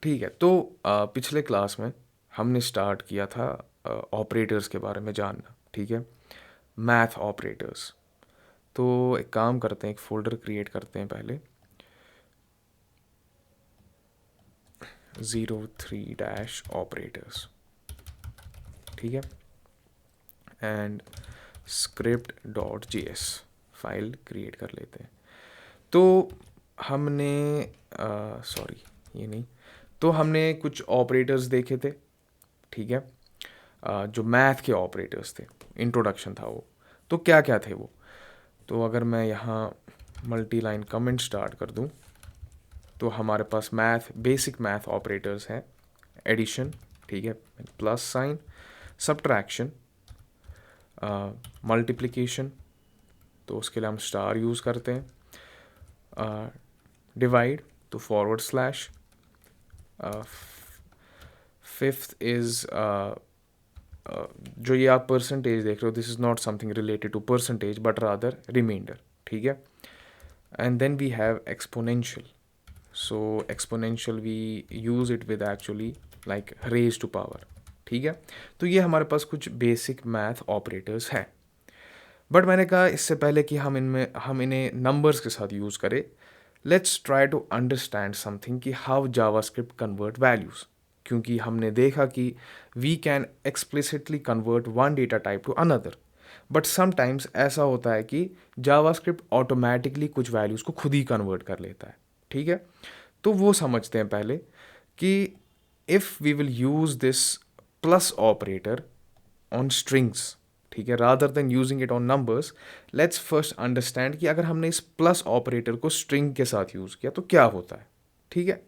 ठीक है, तो पिछले क्लास में हमने स्टार्ट किया था ऑपरेटर्स के बारे में जानना, ठीक है, मैथ ऑपरेटर्स। तो एक काम करते हैं, एक फ़ोल्डर क्रिएट करते हैं पहले, 03-ऑपरेटर्स, ठीक है, एंड script.js फाइल क्रिएट कर लेते हैं। तो हमने सॉरी, ये नहीं, तो हमने कुछ ऑपरेटर्स देखे थे, ठीक है, जो मैथ के ऑपरेटर्स थे, इंट्रोडक्शन था वो। तो क्या क्या थे वो? तो अगर मैं यहाँ मल्टी लाइन कमेंट स्टार्ट कर दूँ तो हमारे पास बेसिक मैथ ऑपरेटर्स हैं, एडिशन, ठीक है, प्लस साइन, सब्ट्रैक्शन, मल्टीप्लिकेशन, तो उसके लिए हम स्टार यूज़ करते हैं, डिवाइड तो फॉरवर्ड स्लैश, फिफ्थ इज़ जो ये आप परसेंटेज देख रहे हो, this is not something related to percentage but rather reminder, ठीक है। And then we have exponential, so exponential we use it with actually like raised to power, ठीक है। तो ये हमारे पास कुछ बेसिक मैथ ऑपरेटर्स हैं, बट मैंने कहा इससे पहले कि हम इन्हें नंबर्स के साथ यूज़ करें, let's try to understand something कि हाउ जावास्क्रिप्ट कन्वर्ट वैल्यूज़, क्योंकि हमने देखा कि we can explicitly convert one data type to another, but sometimes ऐसा होता है कि जावास्क्रिप्ट ऑटोमेटिकली कुछ वैल्यूज़ को खुद ही कन्वर्ट कर लेता है, ठीक है। तो वो समझते हैं पहले कि if we will use this plus operator on strings, ठीक है, rather than using it on numbers, let's first understand कि अगर हमने इस प्लस ऑपरेटर को स्ट्रिंग के साथ यूज़ किया तो क्या होता है, ठीक है।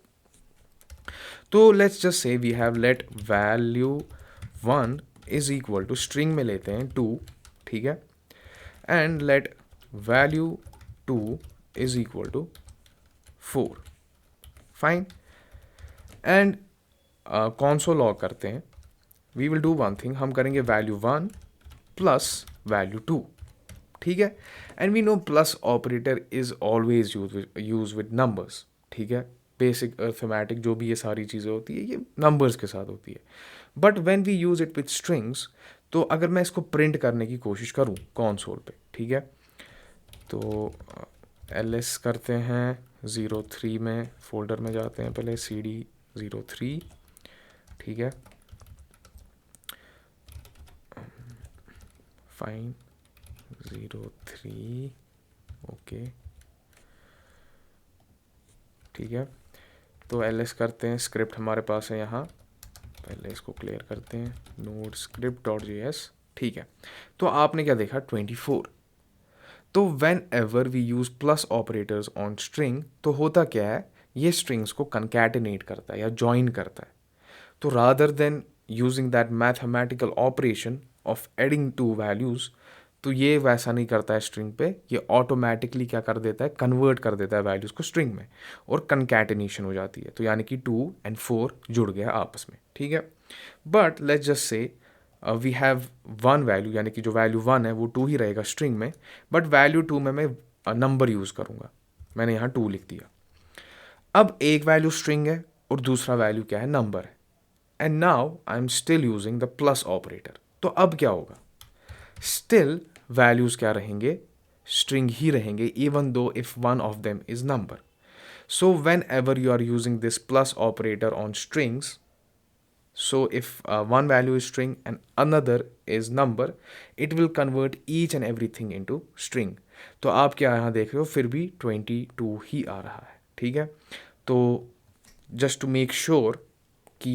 तो let's just say we have let value 1 is equal to, string में लेते हैं 2, ठीक है, and let value 2 is equal to 4, fine, and console log करते हैं। We will do one thing, हम करेंगे वैल्यू 1 प्लस वैल्यू 2, ठीक है, and we know plus operator is always use with numbers, ठीक है, बेसिक अर्थमेटिक जो भी ये सारी चीज़ें होती है ये नंबर्स के साथ होती है। But when we use it with strings, तो अगर मैं इसको प्रिंट करने की कोशिश करूँ कॉन्सोल पे, ठीक है, तो ls करते हैं 03 में, फोल्डर में जाते हैं पहले, cd03, ठीक है, फाइन 03, ओके, ठीक है। तो ls करते हैं, स्क्रिप्ट हमारे पास है यहाँ, पहले इसको क्लियर करते हैं, नोड script.js, ठीक है। तो आपने क्या देखा, 24। तो whenever we use plus operators on string, तो होता क्या है, ये स्ट्रिंग्स को कंकैटिनेट करता है या ज्वाइन करता है। तो rather than using that mathematical operation of adding two values, तो ये वैसा नहीं करता है स्ट्रिंग पे, ये ऑटोमेटिकली क्या कर देता है, कन्वर्ट कर देता है वैल्यूज़ को स्ट्रिंग में, और कंकैटिनेशन हो जाती है, तो यानी कि 2 और 4 जुड़ गया आपस में, ठीक है। But let's just say we have one value, यानी कि जो वैल्यू 1 है वो 2 ही रहेगा स्ट्रिंग में, बट वैल्यू 2 में मैं नंबर यूज़ करूँगा, मैंने यहाँ 2 लिख दिया। अब एक वैल्यू स्ट्रिंग है और दूसरा वैल्यू क्या है, नंबर है, and now I am still using the plus operator. तो अब क्या होगा, स्टिल वैल्यूज़ क्या रहेंगे, स्ट्रिंग ही रहेंगे, even though if one of them is number. So whenever you are using this plus operator on strings, so if one value is string and another is number, it will convert each and everything into string. तो आप क्या यहाँ देख रहे हो, फिर भी 22 ही आ रहा है, ठीक है। तो जस्ट टू मेक श्योर कि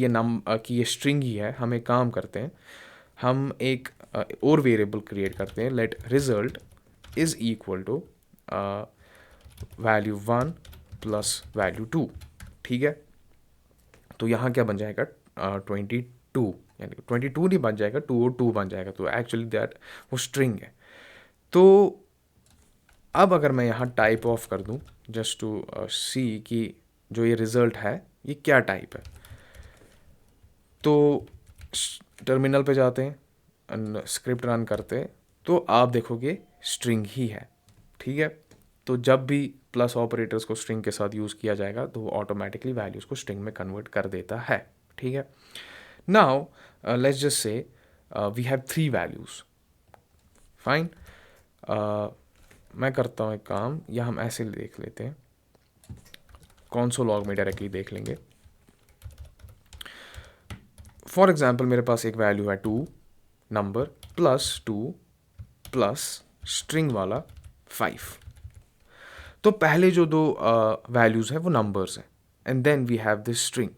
ये स्ट्रिंग ही है, हम एक काम करते हैं, हम एक और वेरिएबल क्रिएट करते हैं, let result is equal to value 1 plus value 2, ठीक है। तो यहाँ क्या बन जाएगा, 22, यानी 22 नहीं बन जाएगा, 2 और 2 बन जाएगा, तो एक्चुअली दैट वो स्ट्रिंग है। तो अब अगर मैं यहाँ टाइप ऑफ कर दूँ जस्ट टू सी कि जो ये रिज़ल्ट है ये क्या टाइप है, तो टर्मिनल पे जाते हैं, स्क्रिप्ट रन करते हैं, तो आप देखोगे स्ट्रिंग ही है, ठीक है। तो जब भी प्लस ऑपरेटर्स को स्ट्रिंग के साथ यूज़ किया जाएगा तो वो ऑटोमेटिकली वैल्यूज़ को स्ट्रिंग में कन्वर्ट कर देता है, ठीक है। Now let's just say we have 3 values, fine. मैं करता हूँ एक काम, या हम ऐसे देख लेते हैं, कॉन्सोल लॉग में डायरेक्टली देख लेंगे। फॉर एग्जाम्पल मेरे पास एक वैल्यू है 2 नंबर प्लस 2 प्लस स्ट्रिंग वाला 5। तो पहले जो दो वैल्यूज़ हैं वो नंबर्स हैं, and then we have this string.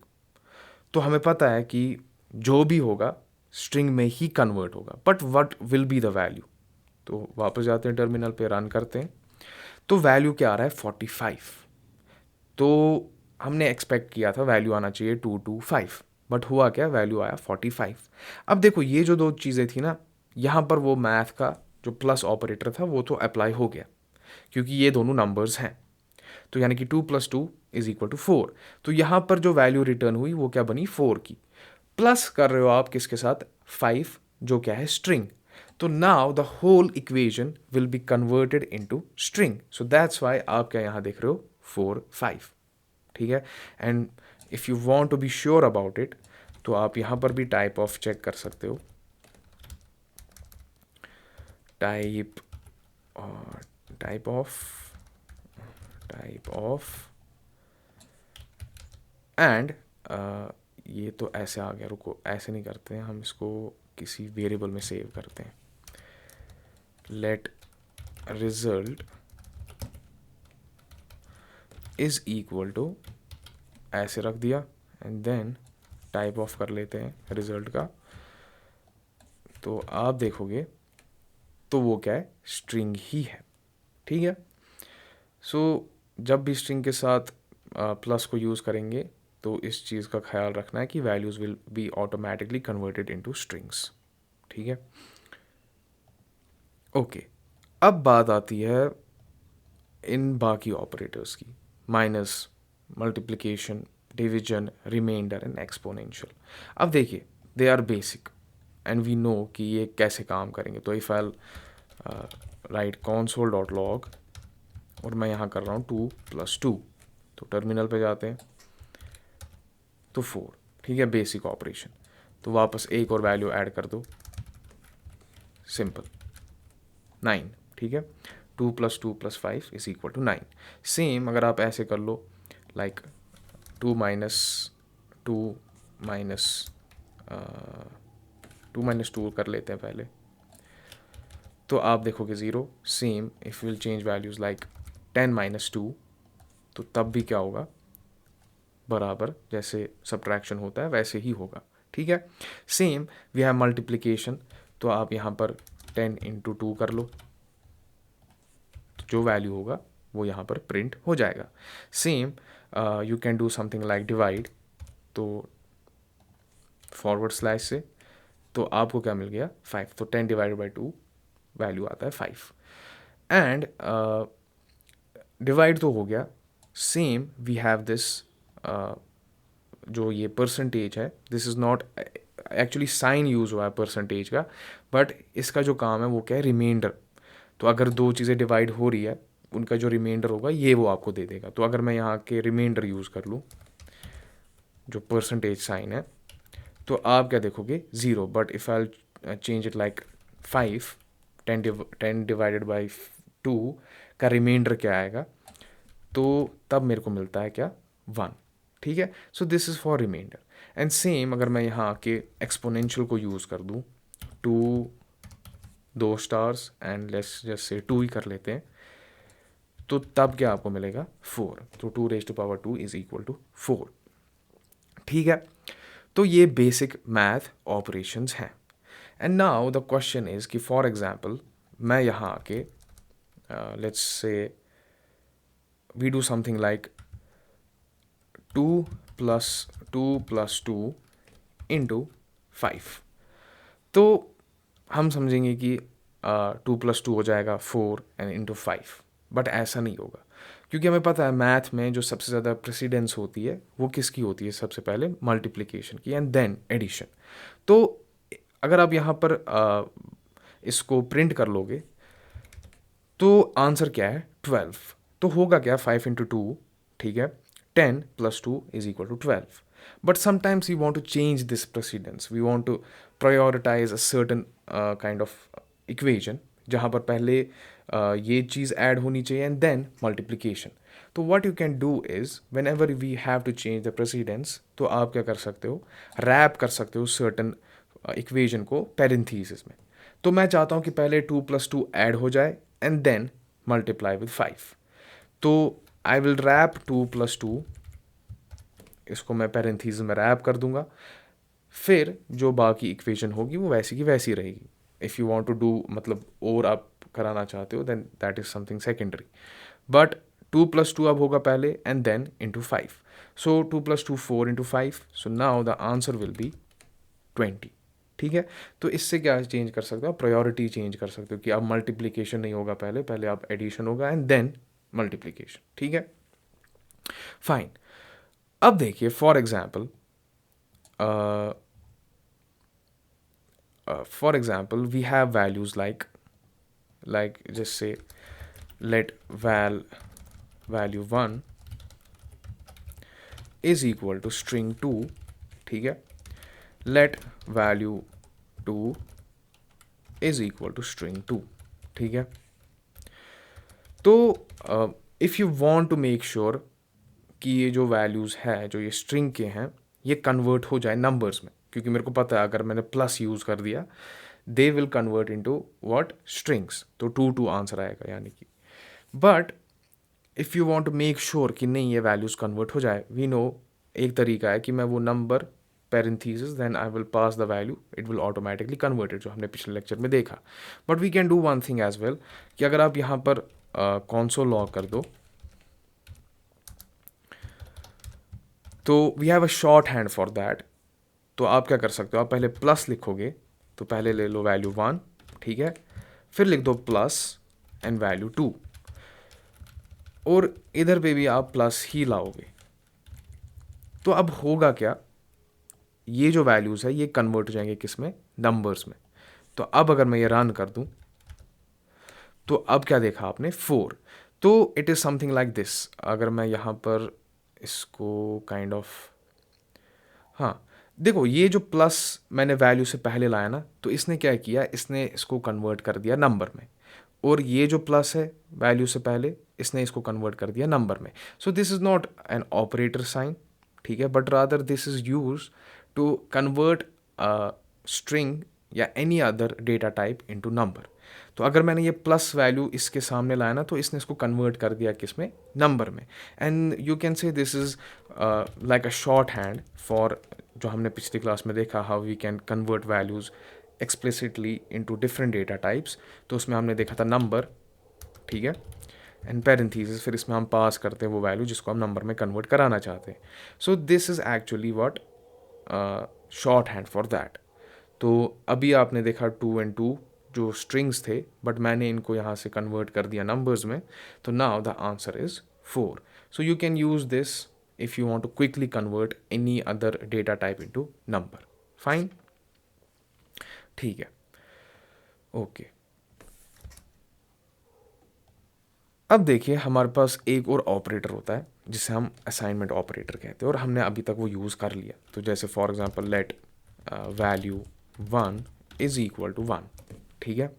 तो हमें पता है कि जो भी होगा स्ट्रिंग में ही कन्वर्ट होगा, but what will be the value. तो वापस जाते हैं टर्मिनल पे, रन करते हैं, तो वैल्यू क्या आ रहा है 45। तो हमने एक्सपेक्ट किया था वैल्यू आना चाहिए 225, बट हुआ क्या, वैल्यू आया 45। अब देखो ये जो दो चीज़ें थी ना, यहाँ पर वो मैथ का जो प्लस ऑपरेटर था वो तो अप्लाई हो गया क्योंकि ये दोनों नंबर्स हैं। तो यानी कि 2 + 2 = 4। तो यहाँ पर जो वैल्यू रिटर्न हुई वो क्या बनी, 4 की। प्लस कर रहे हो आप किसके साथ, 5, जो क्या है स्ट्रिंग। तो now the whole equation will be converted into string. So that's why आप क्या यहाँ देख रहे हो 4 5, ठीक है। And if you want to be sure about it तो आप यहाँ पर भी टाइप ऑफ चेक कर सकते हो, टाइप ऑफ एंड ये तो ऐसे आ गया, रुको ऐसे नहीं करते हैं हम, इसको किसी वेरिएबल में सेव करते हैं। Let result is equal to, ऐसे रख दिया, एंड देन टाइप ऑफ कर लेते हैं रिजल्ट का। तो आप देखोगे तो वो क्या है, स्ट्रिंग ही है, ठीक है। सो जब भी स्ट्रिंग के साथ प्लस को यूज़ करेंगे तो इस चीज़ का ख्याल रखना है कि values will be automatically converted into strings, ठीक है। ओके, अब बात आती है इन बाकी ऑपरेटर्स की, minus, multiplication, division, reminder and exponential. अब देखिए they are basic and we know कि ये कैसे काम करेंगे। तो इफ़ आई राइट console.log और मैं यहाँ कर रहा हूँ 2 + 2, तो टर्मिनल पे जाते हैं तो 4, ठीक है, बेसिक ऑपरेशन। तो वापस एक और वैल्यू ऐड कर दो, सिंपल 9, ठीक है। 2 + 2 + 5 = 9। सेम अगर आप ऐसे कर लो, लाइक 2 - 2 कर लेते हैं पहले, तो आप देखोगे 0। Same if will change values like 10 - 2, तो तब भी क्या होगा, बराबर जैसे सब्ट्रैक्शन होता है वैसे ही होगा, ठीक है। सेम वी हैव मल्टीप्लिकेशन, तो आप यहाँ पर 10 × 2 कर लो, तो जो वैल्यू होगा वो यहाँ पर प्रिंट हो जाएगा। Same you can do something like divide, तो // से, तो आपको क्या मिल गया 5, तो 10 / 2 वैल्यू आता है 5। एंड डिवाइड तो हो गया। सेम वी हैव दिस, जो ये परसेंटेज है, this is not actually sign use हुआ है परसेंटेज का, बट इसका जो काम है वो क्या है, रिमाइंडर। तो अगर दो चीज़ें डिवाइड हो रही है, उनका जो रिमाइंडर होगा ये वो आपको दे देगा। तो अगर मैं यहाँ के रिमाइंडर यूज़ कर लूँ, जो परसेंटेज साइन है, तो आप क्या देखोगे 0, but if I change it like 5, 10 / 2 का रिमाइंडर क्या आएगा, तो तब मेरे को मिलता है क्या 1, ठीक है। So this is for reminder. And same अगर मैं यहाँ के एक्सपोनेंशियल को यूज़ कर दूँ, 2 स्टार्स एंड लेट्स जस्ट से 2 ही कर लेते हैं, तो तब क्या आपको मिलेगा 4। तो 2⁻² = 4, ठीक है। तो ये बेसिक मैथ ऑपरेशंस हैं। And now the question is कि फॉर एग्जांपल मैं यहाँ आके let's say we do something like 2 + 2 + 2 × 5। तो हम समझेंगे कि 2 + 2 हो जाएगा 4 एंड × 5, बट ऐसा नहीं होगा क्योंकि हमें पता है मैथ में जो सबसे ज़्यादा प्रेसिडेंस होती है वो किसकी होती है, सबसे पहले मल्टीप्लिकेशन की एंड देन एडिशन। तो अगर आप यहाँ पर इसको प्रिंट कर लोगे तो आंसर क्या है 12। तो होगा क्या, 5 इंटू टू, ठीक है, 10 plus 2 is equal to 12. But sometimes we want to change this precedence. We want to prioritize a certain kind of equation जहाँ पर पहले ये चीज़ ऐड होनी चाहिए एंड देन मल्टीप्लिकेशन. तो what you can do is whenever we have to change the precedence, तो आप क्या कर सकते हो, रैप कर सकते हो certain इक्वेशन को पेरेंथीसिस में. तो मैं चाहता हूँ कि पहले 2 प्लस 2 ऐड हो जाए एंड देन मल्टीप्लाई विद 5. तो आई विल रैप 2 प्लस 2, इसको मैं पेरेंथीसिस में रैप कर दूंगा. फिर जो बाकी इक्वेशन होगी वो वैसी की वैसी रहेगी. If you want to do, मतलब और आप कराना चाहते हो, then that is something secondary. But 2 plus 2 अब होगा पहले and then into 5. So 2 plus 2 4 into 5. So now the answer will be 20. ठीक है. तो इससे क्या चेंज कर सकते हो, आप प्रायोरिटी चेंज कर सकते हो कि अब मल्टीप्लिकेशन नहीं होगा पहले, पहले आप एडिशन होगा एंड देन मल्टीप्लिकेशन. ठीक है, फाइन. अब देखिए for example, we have values like just say let value 1 is equal to string 2. ठीक है, let value 2 is equal to string 2. ठीक है. तो if you want to make sure कि ये जो वैल्यूज़ है, जो ये स्ट्रिंग के हैं, ये कन्वर्ट हो जाए नंबर्स में, क्योंकि मेरे को पता है अगर मैंने प्लस यूज़ कर दिया they will convert into what, strings. तो 2 आंसर आएगा यानी कि. But if you want to make sure कि नहीं ये वैल्यूज़ कन्वर्ट हो जाए, वी नो एक तरीका है कि मैं वो number parenthesis then I will pass the value, it will automatically converted, जो हमने पिछले लेक्चर में देखा. But we can do one thing as well कि अगर आप यहाँ पर कॉन्सोल लॉग कर दो, तो we have a short hand for that. तो आप क्या कर सकते हो, आप पहले प्लस लिखोगे, तो पहले ले लो वैल्यू 1, ठीक है, फिर लिख दो प्लस एंड वैल्यू 2, और इधर पे भी आप प्लस ही लाओगे. तो अब होगा क्या, ये जो वैल्यूज़ है ये कन्वर्ट हो जाएंगे किस में, नंबर्स में. तो अब अगर मैं ये रन कर दूं, तो अब क्या देखा आपने, 4. तो it is something like this. अगर मैं यहाँ पर इसको काइंड ऑफ, हाँ देखो, ये जो प्लस मैंने वैल्यू से पहले लाया ना, तो इसने क्या किया, इसने इसको कन्वर्ट कर दिया नंबर में, और ये जो प्लस है वैल्यू से पहले, इसने इसको कन्वर्ट कर दिया नंबर में. So this is not an operator sign, ठीक है, but rather this is use to convert string या any other data type into number. तो अगर मैंने ये प्लस वैल्यू इसके सामने लाया ना, तो इसने इसको कन्वर्ट कर दिया किस में, नंबर में. And you can say this is like a short hand for, जो हमने पिछली क्लास में देखा, how we can convert values explicitly into different data types. तो उसमें हमने देखा था नंबर, ठीक है, एंड पेरेंथीसिस, फिर इसमें हम पास करते हैं वो वैल्यू जिसको हम नंबर में कन्वर्ट कराना चाहते हैं. सो this is actually what short hand for that. तो अभी आपने देखा 2 and 2 जो स्ट्रिंग्स थे, बट मैंने इनको यहाँ से कन्वर्ट कर दिया नंबर्स में. तो now the answer is 4. So you can use this if you want to quickly convert any other data type into number. Fine. ठीक है, ओके. अब देखिए हमारे पास एक और ऑपरेटर होता है जिसे हम असाइनमेंट ऑपरेटर कहते हैं, और हमने अभी तक वो यूज़ कर लिया. तो जैसे for example let value 1 is equal to 1, ठीक है.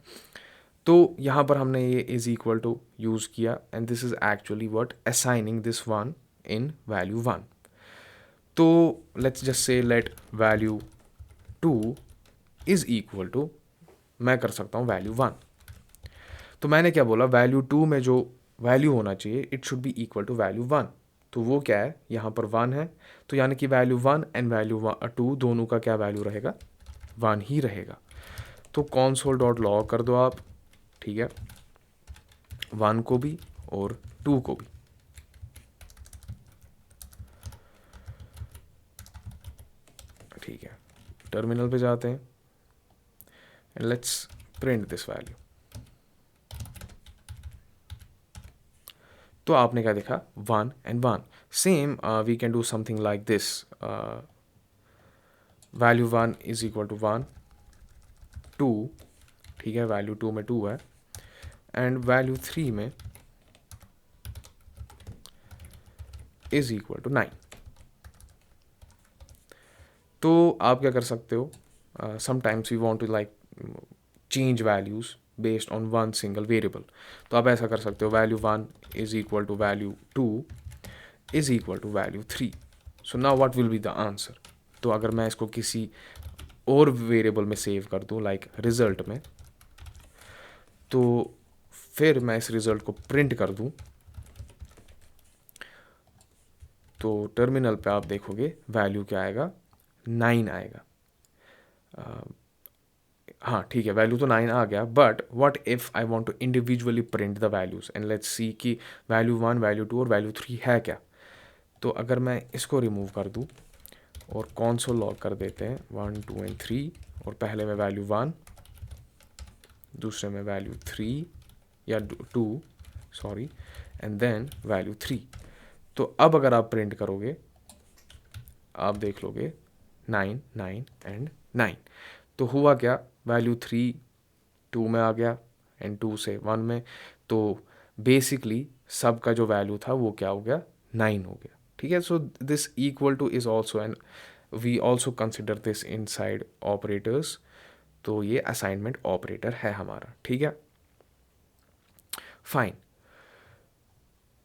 तो यहाँ पर हमने ये इज़ इक्वल टू यूज़ किया, and this is actually what, assigning this 1 in value 1. तो let's just say let value 2 is equal to, मैं कर सकता हूँ value 1. तो मैंने क्या बोला, value 2 में जो वैल्यू होना चाहिए it should be equal to value 1. तो वो क्या है, यहाँ पर 1 है, तो यानी कि value 1 and value 2 दोनों का क्या वैल्यू रहेगा, 1 ही रहेगा. तो console.log कर दो आप, ठीक है, 1 को भी और 2 को भी. ठीक है, टर्मिनल पे जाते हैं and let's print this value. तो आपने क्या देखा, 1 and 1. Same we can do something like this, value 1 is equal to 1, 2, ठीक है, वैल्यू 2 में 2 है, एंड वैल्यू 3 में इज इक्वल टू 9। तो आप क्या कर सकते हो, sometimes we want to like change values based on one single variable. तो आप ऐसा कर सकते हो, value 1 is equal to value 2 is equal to value 3। So now what will be the answer. तो अगर मैं इसको किसी और वेरिएबल में सेव कर दूं लाइक रिजल्ट में, तो फिर मैं इस रिजल्ट को प्रिंट कर दूं, तो टर्मिनल पे आप देखोगे वैल्यू क्या आएगा, 9 आएगा। हाँ ठीक है, वैल्यू तो 9 आ गया, but what if I want to individually print the values and let's see कि वैल्यू 1, वैल्यू 2 और वैल्यू 3 है क्या। तो अगर मैं इसको रिमूव कर दूँ और कॉन्सोल लॉग कर देते हैं 1, 2 एंड 3, और पहले में वैल्यू 1, दूसरे में वैल्यू 3 या 2 सॉरी, एंड देन वैल्यू 3। तो अब अगर आप प्रिंट करोगे, आप देख लोगे 9, 9 एंड 9। तो हुआ क्या, वैल्यू 3 2 में आ गया एंड 2 से 1 में, तो बेसिकली सब का जो वैल्यू था वो क्या हो गया, 9 हो गया। ठीक है, so this equal to is also an, we also consider this inside operators. तो ये असाइनमेंट ऑपरेटर है हमारा। ठीक है, फाइन।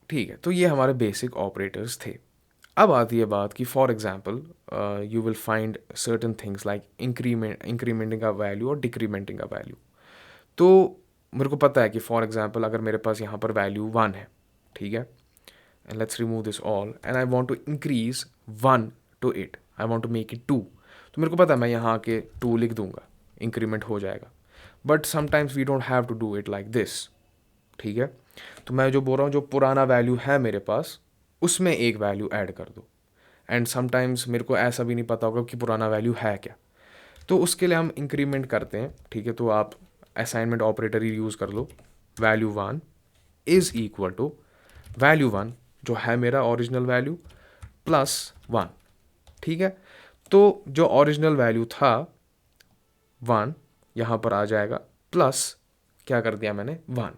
ठीक है, तो ये हमारे बेसिक ऑपरेटर्स थे। अब आती है बात कि for example you will find certain things like incrementing a value और डिक्रीमेंटिंग अ वैल्यू। तो मेरे को पता है कि फॉर एग्जाम्पल अगर मेरे पास यहाँ पर वैल्यू 1 है, ठीक है, and let's remove this all and I want to increase 1 to it, I want to make it 2। तो मेरे को पता है मैं यहाँ आके 2 लिख दूंगा, इंक्रीमेंट हो जाएगा। But sometimes we don't have to do it like this. ठीक है, तो मैं जो बोल रहा हूँ, जो पुराना वैल्यू है मेरे पास उसमें एक वैल्यू ऐड कर दो। एंड समटाइम्स मेरे को ऐसा भी नहीं पता होगा कि पुराना वैल्यू है क्या, तो उसके लिए हम इंक्रीमेंट करते हैं। ठीक है, तो आप असाइनमेंट ऑपरेटर ही यूज़ कर लो, value 1 is equal to value 1 जो है मेरा ओरिजिनल वैल्यू प्लस 1। ठीक है, तो जो ओरिजिनल वैल्यू था 1 यहाँ पर आ जाएगा, प्लस क्या कर दिया मैंने 1।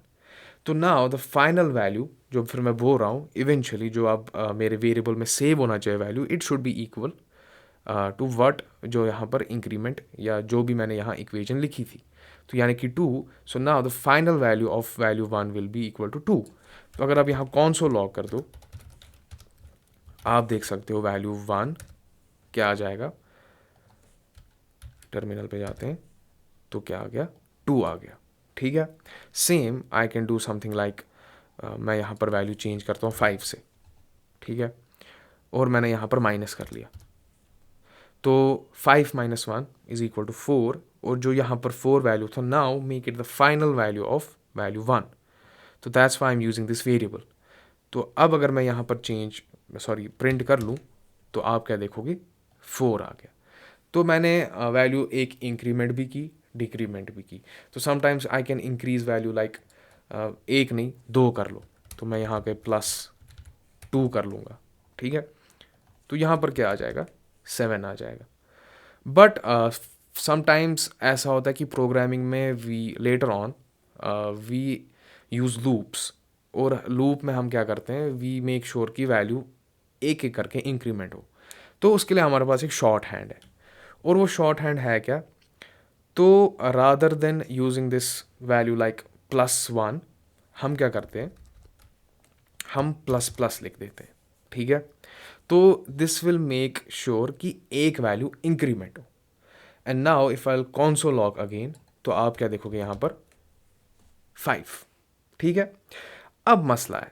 तो नाउ द फाइनल वैल्यू जो फिर मैं बोल रहा हूँ इवेंचुअली जो अब मेरे वेरिएबल में सेव होना चाहिए value, it should be equal to what, जो यहाँ पर इंक्रीमेंट या जो भी मैंने यहाँ इक्वेशन लिखी थी, तो यानी कि 2। So now the final value of value 1 will be equal to 2। तो अगर आप यहाँ कॉन्सोल लॉग कर दो, आप देख सकते हो वैल्यू 1 क्या आ जाएगा, टर्मिनल पे जाते हैं तो क्या आ गया, 2 आ गया। ठीक है, same I can do something like, मैं यहाँ पर वैल्यू चेंज करता हूँ 5 से। ठीक है, और मैंने यहाँ पर माइनस कर लिया, तो 5 माइनस 1 इज इक्वल टू 4, और जो यहाँ पर 4 वैल्यू था, now make it the final value of value 1। तो that's Y I am using this variable. तो अब अगर मैं यहाँ पर प्रिंट कर लूँ, तो आप क्या देखोगे, 4 आ गया। तो मैंने वैल्यू एक इंक्रीमेंट भी की, डिक्रीमेंट भी की। तो sometimes I can increase value like एक नहीं 2 कर लो, तो मैं यहाँ पे +2 कर लूँगा। ठीक है, तो यहाँ पर क्या आ जाएगा, 7 आ जाएगा। बट समटाइम्स ऐसा होता है कि प्रोग्रामिंग में we later on we use loops, और लूप में हम क्या करते हैं, वी मेक श्योर कि वैल्यू एक एक करके इंक्रीमेंट हो। तो उसके लिए हमारे पास एक शॉर्ट हैंड है, और वो शॉर्ट हैंड है क्या, तो rather than using this value like +1, हम क्या करते हैं, हम प्लस प्लस लिख देते हैं। ठीक है, तो दिस विल मेक श्योर कि एक वैल्यू इंक्रीमेंट हो। And now if I console log again, तो आप क्या देखोगे यहाँ पर 5। ठीक है, अब मसला है,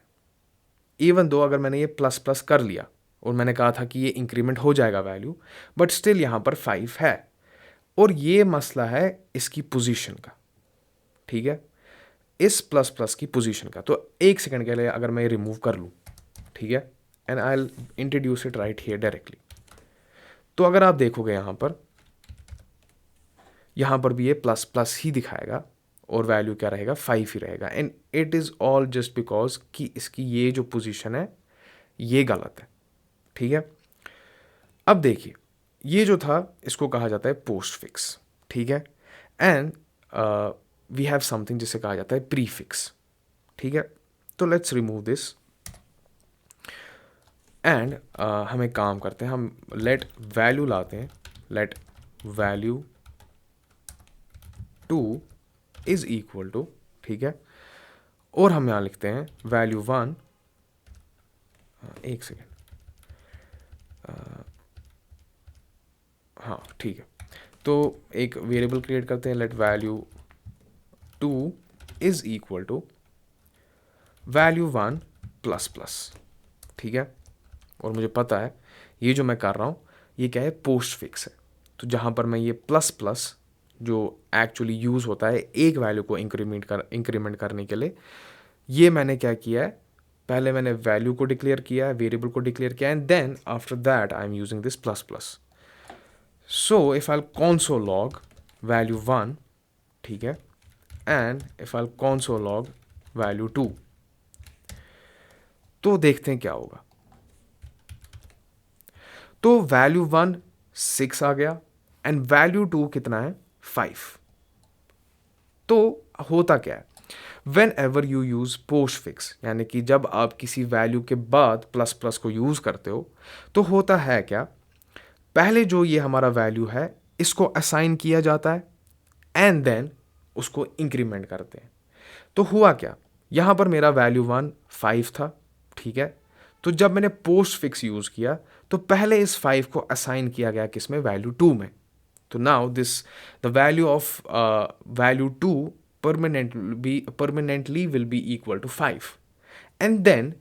इवन दो अगर मैंने ये प्लस प्लस कर लिया और मैंने कहा था कि ये इंक्रीमेंट हो जाएगा वैल्यू, बट स्टिल यहाँ पर 5 है, और ये मसला है इसकी पोजीशन का। ठीक है, इस प्लस प्लस की पोजीशन का। तो एक सेकंड के लिए अगर मैं रिमूव कर लूँ, ठीक है, and I will introduce it right here directly, तो अगर आप देखोगे यहाँ पर भी ये प्लस प्लस ही दिखाएगा, और वैल्यू क्या रहेगा, 5 ही रहेगा। And it is all just because कि इसकी ये जो पोजीशन है ये गलत है। ठीक है, अब देखिए, ये जो था इसको कहा जाता है पोस्ट फिक्स। ठीक है, एंड वी हैव समथिंग जिसे कहा जाता है प्रीफिक्स। ठीक है, तो लेट्स रिमूव दिस। एंड हम एक काम करते हैं, हम लेट वैल्यू लाते हैं, let value 2 is equal to, ठीक है, और हम यहाँ लिखते हैं वैल्यू 1, एक सेकेंड, हाँ ठीक है, तो एक वेरिएबल क्रिएट करते हैं, let value 2 is equal to value 1 plus plus, ठीक है। और मुझे पता है ये जो मैं कर रहा हूँ ये क्या है, पोस्ट फिक्स है, तो जहाँ पर मैं ये प्लस प्लस जो एक्चुअली यूज़ होता है एक वैल्यू को इंक्रीमेंट करने के लिए, ये मैंने क्या किया है, पहले मैंने वैल्यू को डिक्लेयर किया है, वेरिएबल को डिक्लेयर किया, and then after that I am using this plus plus. So if I console log value 1, ठीक है, and if I console log value 2, तो देखते हैं क्या होगा। तो वैल्यू 1 6 आ गया एंड वैल्यू 2 कितना है, 5। तो होता क्या है, when ever you use post fix, यानी कि जब आप किसी वैल्यू के बाद प्लस प्लस को यूज करते हो, तो होता है क्या, पहले जो ये हमारा वैल्यू है इसको असाइन किया जाता है एंड देन उसको इंक्रीमेंट करते हैं। तो हुआ क्या, यहां पर मेरा वैल्यू 1 5 था, ठीक है, तो जब मैंने पोस्ट फिक्स यूज किया तो पहले इस 5 को असाइन किया गया किसमें, वैल्यू 2 में। तो now this the value of value 2 permanently will be equal to 5 and then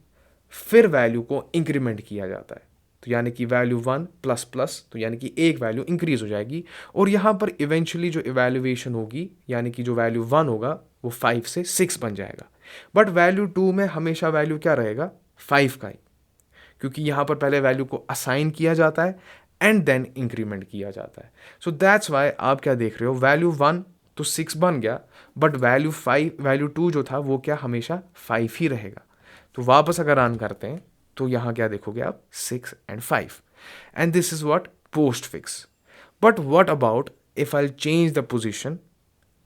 फिर वैल्यू को इंक्रीमेंट किया जाता है, तो यानी कि वैल्यू 1 प्लस प्लस, तो यानी कि एक वैल्यू इंक्रीज हो जाएगी और यहाँ पर इवेंचुअली जो इवैल्यूएशन होगी, यानी कि जो वैल्यू 1 होगा वो 5 से 6 बन जाएगा। बट वैल्यू 2 में हमेशा वैल्यू क्या रहेगा, 5 का ही, क्योंकि यहाँ पर पहले वैल्यू को असाइन किया जाता है एंड देन इंक्रीमेंट किया जाता है। सो दैट्स वाई आप क्या देख रहे हो, वैल्यू 1 तो 6 बन गया, बट वैल्यू 2 जो था वो क्या, हमेशा 5 ही रहेगा। तो वापस अगर रन करते हैं तो यहाँ क्या देखोगे आप, 6 and 5, and this is what post fix. But what about if I change the position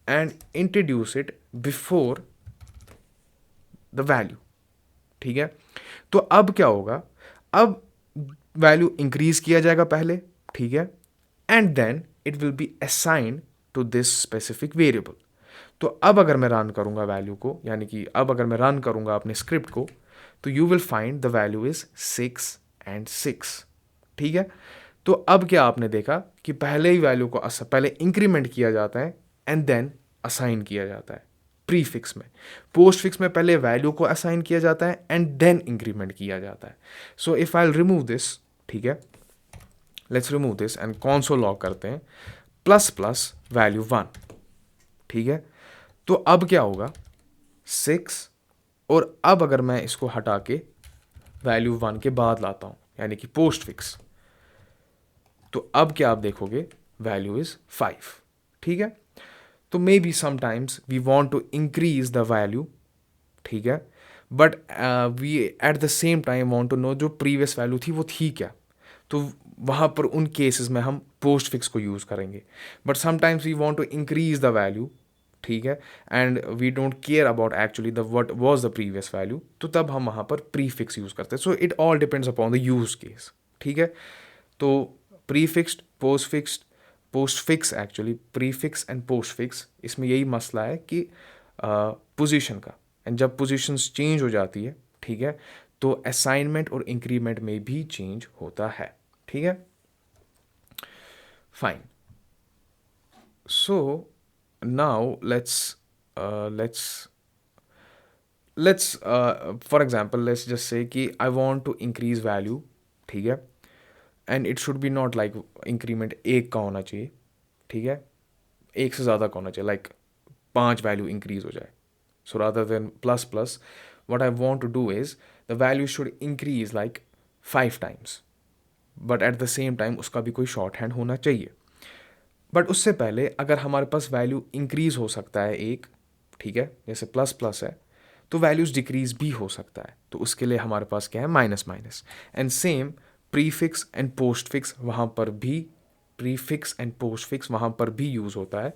and introduce it before the value, ठीक है, तो अब क्या होगा, अब वैल्यू इंक्रीज किया जाएगा पहले, ठीक है, and then it will be assign to this specific variable. तो अब अगर मैं रन करूंगा वैल्यू को, यानी कि अब अगर मैं रन करूंगा अपने स्क्रिप्ट को, तो you will find the value is 6 and 6, ठीक है। तो अब क्या आपने देखा कि पहले ही वैल्यू को पहले इंक्रीमेंट किया जाता है एंड देन असाइन किया जाता है प्रीफिक्स में। पोस्ट फिक्स में पहले वैल्यू को असाइन किया जाता है एंड देन इंक्रीमेंट किया जाता है। सो इफ आई रिमूव दिस, ठीक है, let's remove this and console log करते हैं प्लस प्लस वैल्यू 1, ठीक है, तो अब क्या होगा, 6, और अब अगर मैं इसको हटा के वैल्यू 1 के बाद लाता हूं, यानी कि पोस्ट फिक्स, तो अब क्या आप देखोगे, वैल्यू इज 5, ठीक है। तो maybe sometimes we want to increase the value, ठीक है, but we at the same time want to know जो प्रीवियस वैल्यू थी वो थी क्या, तो वहाँ पर उन केसेस में हम पोस्ट फिक्स को यूज़ करेंगे। But sometimes we want to increase the value, ठीक है, and we don't care about actually the what was the previous value, तो तब हम वहाँ पर प्रीफिक्स यूज़ करते हैं। So it all depends upon the use case, ठीक है। तो prefixed, postfix actually prefix and postfix, इसमें यही मसला है कि पोजीशन का, एंड जब पोजीशंस चेंज हो जाती है, ठीक है, तो असाइनमेंट और इंक्रीमेंट में भी चेंज होता है, ठीक है, fine. So now let's for example let's just say कि I want to increase value, ठीक है, and it should B not like increment एक का होना चाहिए, ठीक है, एक से ज़्यादा का होना चाहिए, लाइक 5 वैल्यू इंक्रीज हो जाए। So rather than plus plus, what I want to do is the value should increase like 5 times, but at the same time उसका भी कोई शॉर्ट हैंड होना चाहिए। बट उससे पहले अगर हमारे पास वैल्यू इंक्रीज हो सकता है एक, ठीक है, जैसे प्लस प्लस है, तो वैल्यूज डिक्रीज भी हो सकता है, तो उसके लिए हमारे पास क्या है, minus minus. And same prefix and post fix, वहाँ पर भी प्रीफिक्स एंड पोस्ट फिक्स वहाँ पर भी यूज़ होता है।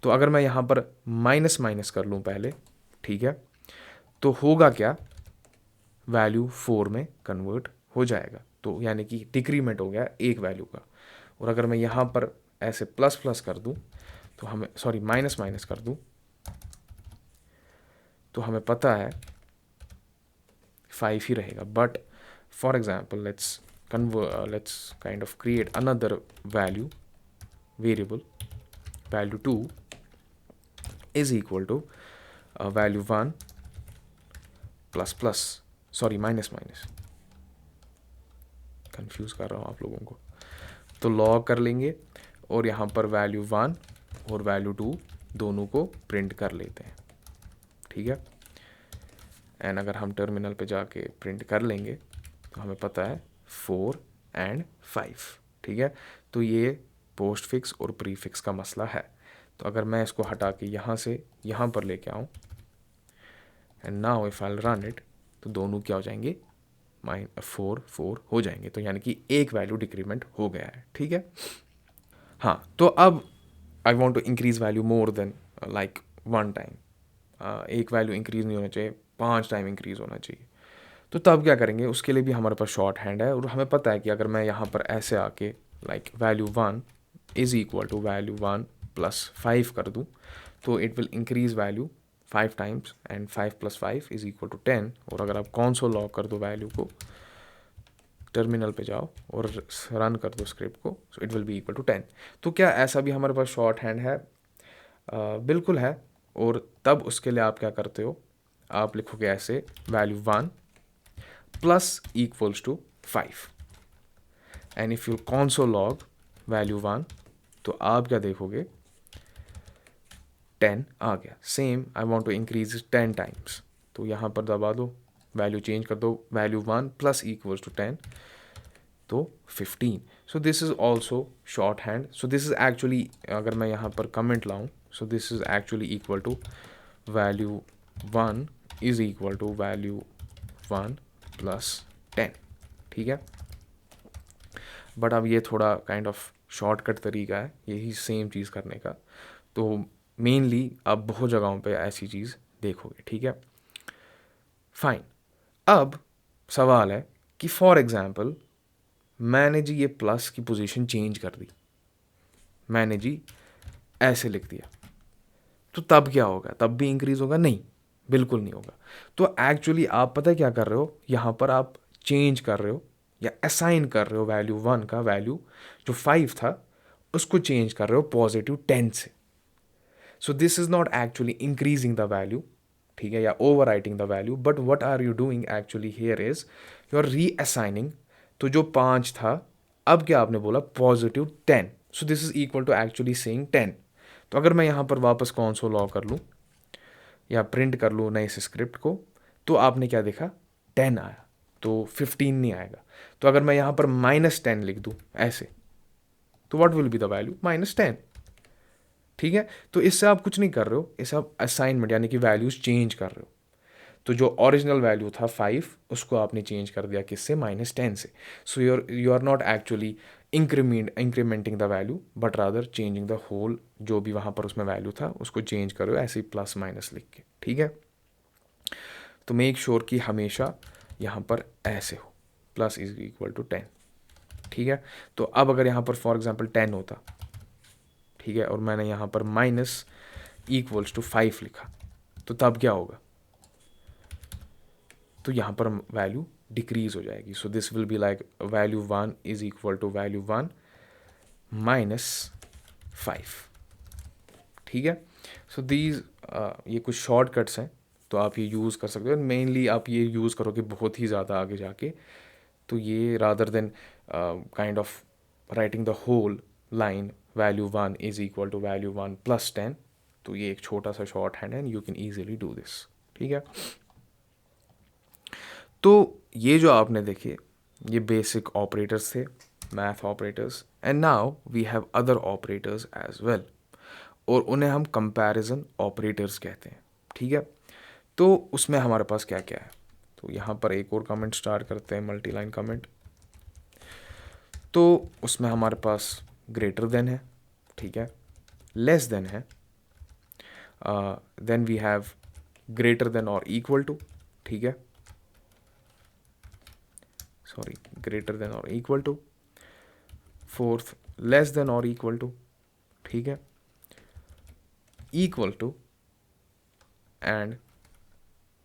तो अगर मैं यहाँ पर माइनस माइनस कर लूँ पहले, ठीक है, तो होगा क्या, वैल्यू 4 में कन्वर्ट हो जाएगा, तो यानी कि डिक्रीमेंट हो गया एक वैल्यू का। और अगर मैं यहाँ पर ऐसे प्लस प्लस कर दूँ तो हमें, सॉरी माइनस माइनस कर दूँ, तो हमें पता है 5 ही रहेगा। But for example let's kind of create another value variable, value 2 is equal to value 1 plus plus, sorry minus minus, confuse कर रहा हूँ आप लोगों को। तो लॉग कर लेंगे और यहाँ पर वैल्यू 1 और वैल्यू 2 दोनों को प्रिंट कर लेते हैं, ठीक है। एंड अगर हम टर्मिनल पे जाके प्रिंट कर लेंगे तो हमें पता है 4 एंड 5, ठीक है। तो ये पोस्ट फिक्स और प्री फिक्स का मसला है। तो अगर मैं इसको हटा के यहाँ से यहाँ पर लेके आऊँ and now if I run it, तो दोनों क्या हो जाएंगे, 4 हो जाएंगे। तो यानी कि एक वैल्यू डिक्रीमेंट हो गया है, ठीक है। हाँ, तो अब I want to increase value more than like 1 time, एक वैल्यू इंक्रीज नहीं होना चाहिए, 5 टाइम इंक्रीज होना चाहिए। तो तब क्या करेंगे, उसके लिए भी हमारे पास शॉर्ट हैंड है। और हमें पता है कि अगर मैं यहाँ पर ऐसे आके like value 1 is equal to value 1 plus 5 कर दूँ, तो it will increase value 5 times and 5 plus 5 is equal to 10। और अगर आप कॉन्सोल लॉग कर दो वैल्यू को, टर्मिनल पे जाओ और रन कर दो स्क्रिप्ट को, so it will be equal to 10। तो क्या ऐसा भी हमारे पास शॉर्ट हैंड है? बिल्कुल है। और तब उसके लिए आप क्या करते हो, आप लिखोगे ऐसे value 1 plus equals to 5 and if you console log value 1, तो आप क्या देखोगे, 10 आ गया। Same I want to increase 10 times, तो यहाँ पर दबा दो, वैल्यू चेंज कर दो, वैल्यू 1 प्लस इक्वल्स टू 10, तो 15। So this is also shorthand. So this is actually, अगर मैं यहाँ पर कमेंट लाऊं, so this is actually equal to value 1 is equal to value 1 plus 10, ठीक है। बट अब ये थोड़ा काइंड ऑफ शॉर्टकट तरीका है यही सेम चीज़ करने का। तो मेनली आप बहुत जगहों पे ऐसी चीज़ देखोगे, ठीक है। फाइन। अब सवाल है कि फॉर एग्जांपल मैंने जी ये प्लस की पोजीशन चेंज कर दी, मैंने जी ऐसे लिख दिया, तो तब क्या होगा? तब भी इंक्रीज होगा? नहीं, बिल्कुल नहीं होगा। तो एक्चुअली आप पता है क्या कर रहे हो, यहाँ पर आप चेंज कर रहे हो या असाइन कर रहे हो वैल्यू 1 का वैल्यू जो 5 था उसको चेंज कर रहे हो पॉजिटिव 10 से। So this is not actually increasing the value, ठीक है, या overwriting the value, but what are you doing actually here is you are reassigning. तो जो 5 था, अब क्या आपने बोला, positive 10। So this is equal to actually saying 10। तो अगर मैं यहाँ पर वापस console log कर लूँ या प्रिंट कर लूँ नए से स्क्रिप्ट को, तो आपने क्या देखा, 10 आया, तो 15 नहीं आएगा। तो अगर मैं यहाँ पर -10 लिख दूँ ऐसे, तो what will be the value, -10, ठीक है। तो इससे आप कुछ नहीं कर रहे हो, इससे आप असाइनमेंट यानी कि वैल्यूज चेंज कर रहे हो। तो जो ओरिजिनल वैल्यू था 5, उसको आपने चेंज कर दिया किससे, -10 से। So you are not actually incrementing the value but rather changing the whole, जो भी वहाँ पर उसमें वैल्यू था उसको चेंज करो ऐसे ही प्लस माइनस लिख के, ठीक है। तो मेक श्योर कि हमेशा यहाँ पर ऐसे हो, प्लस इज इक्वल टू 10, ठीक है। तो अब अगर यहाँ पर फॉर एग्जांपल 10 होता, ठीक है, और मैंने यहाँ पर माइनस इक्वल्स टू 5 लिखा, तो तब क्या होगा, तो यहाँ पर वैल्यू डिक्रीज हो जाएगी। So this will be like value 1 is equal to value 1 -5, ठीक है। सो दीज ये कुछ शॉर्टकट्स हैं, तो आप ये यूज़ कर सकते हो। मेनली आप ये यूज़ करोगे बहुत ही ज़्यादा आगे जाके, तो ये rather than kind of writing the whole line value 1 is equal to value 1 plus 10, तो ये एक छोटा सा शॉर्ट हैंड है, you can easily do this, ठीक है। तो ये जो आपने देखे, ये बेसिक ऑपरेटर्स थे, math operators, and now we have other operators as well, और उन्हें हम कंपैरिजन ऑपरेटर्स कहते हैं, ठीक है। तो उसमें हमारे पास क्या क्या है, तो यहाँ पर एक और कमेंट स्टार्ट करते हैं, मल्टी लाइन कमेंट। तो उसमें हमारे पास ग्रेटर देन है, ठीक है, लेस देन है, then we have greater than और इक्वल टू, ठीक है, सॉरी, ग्रेटर देन और equal to, fourth less than और इक्वल टू, ठीक है, equal to and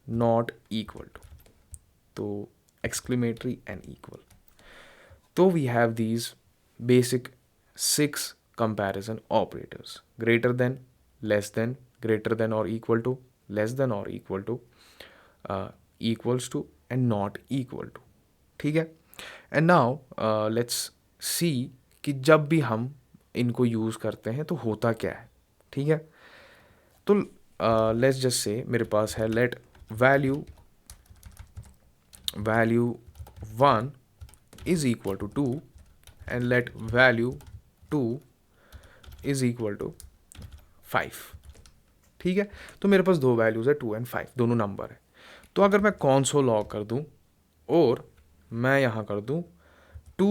not equal to, तो exclamatory and equal. So we have these basic 6 comparison operators: greater than, less than, greater than or equal to, less than or equal to, equals to and not equal to, ठीक है. And now let's see कि जब भी हम इनको use करते हैं तो होता क्या है, ठीक है. तो लेट्स जस्ट से मेरे पास है late value 1 is equal to 2 and let value 2 is equal to 5, ठीक है. तो मेरे पास दो वैल्यूज़ है 2 एंड 5, दोनों नंबर है. तो अगर मैं कॉन्सोल लॉग कर दूं और मैं यहाँ कर दूं 2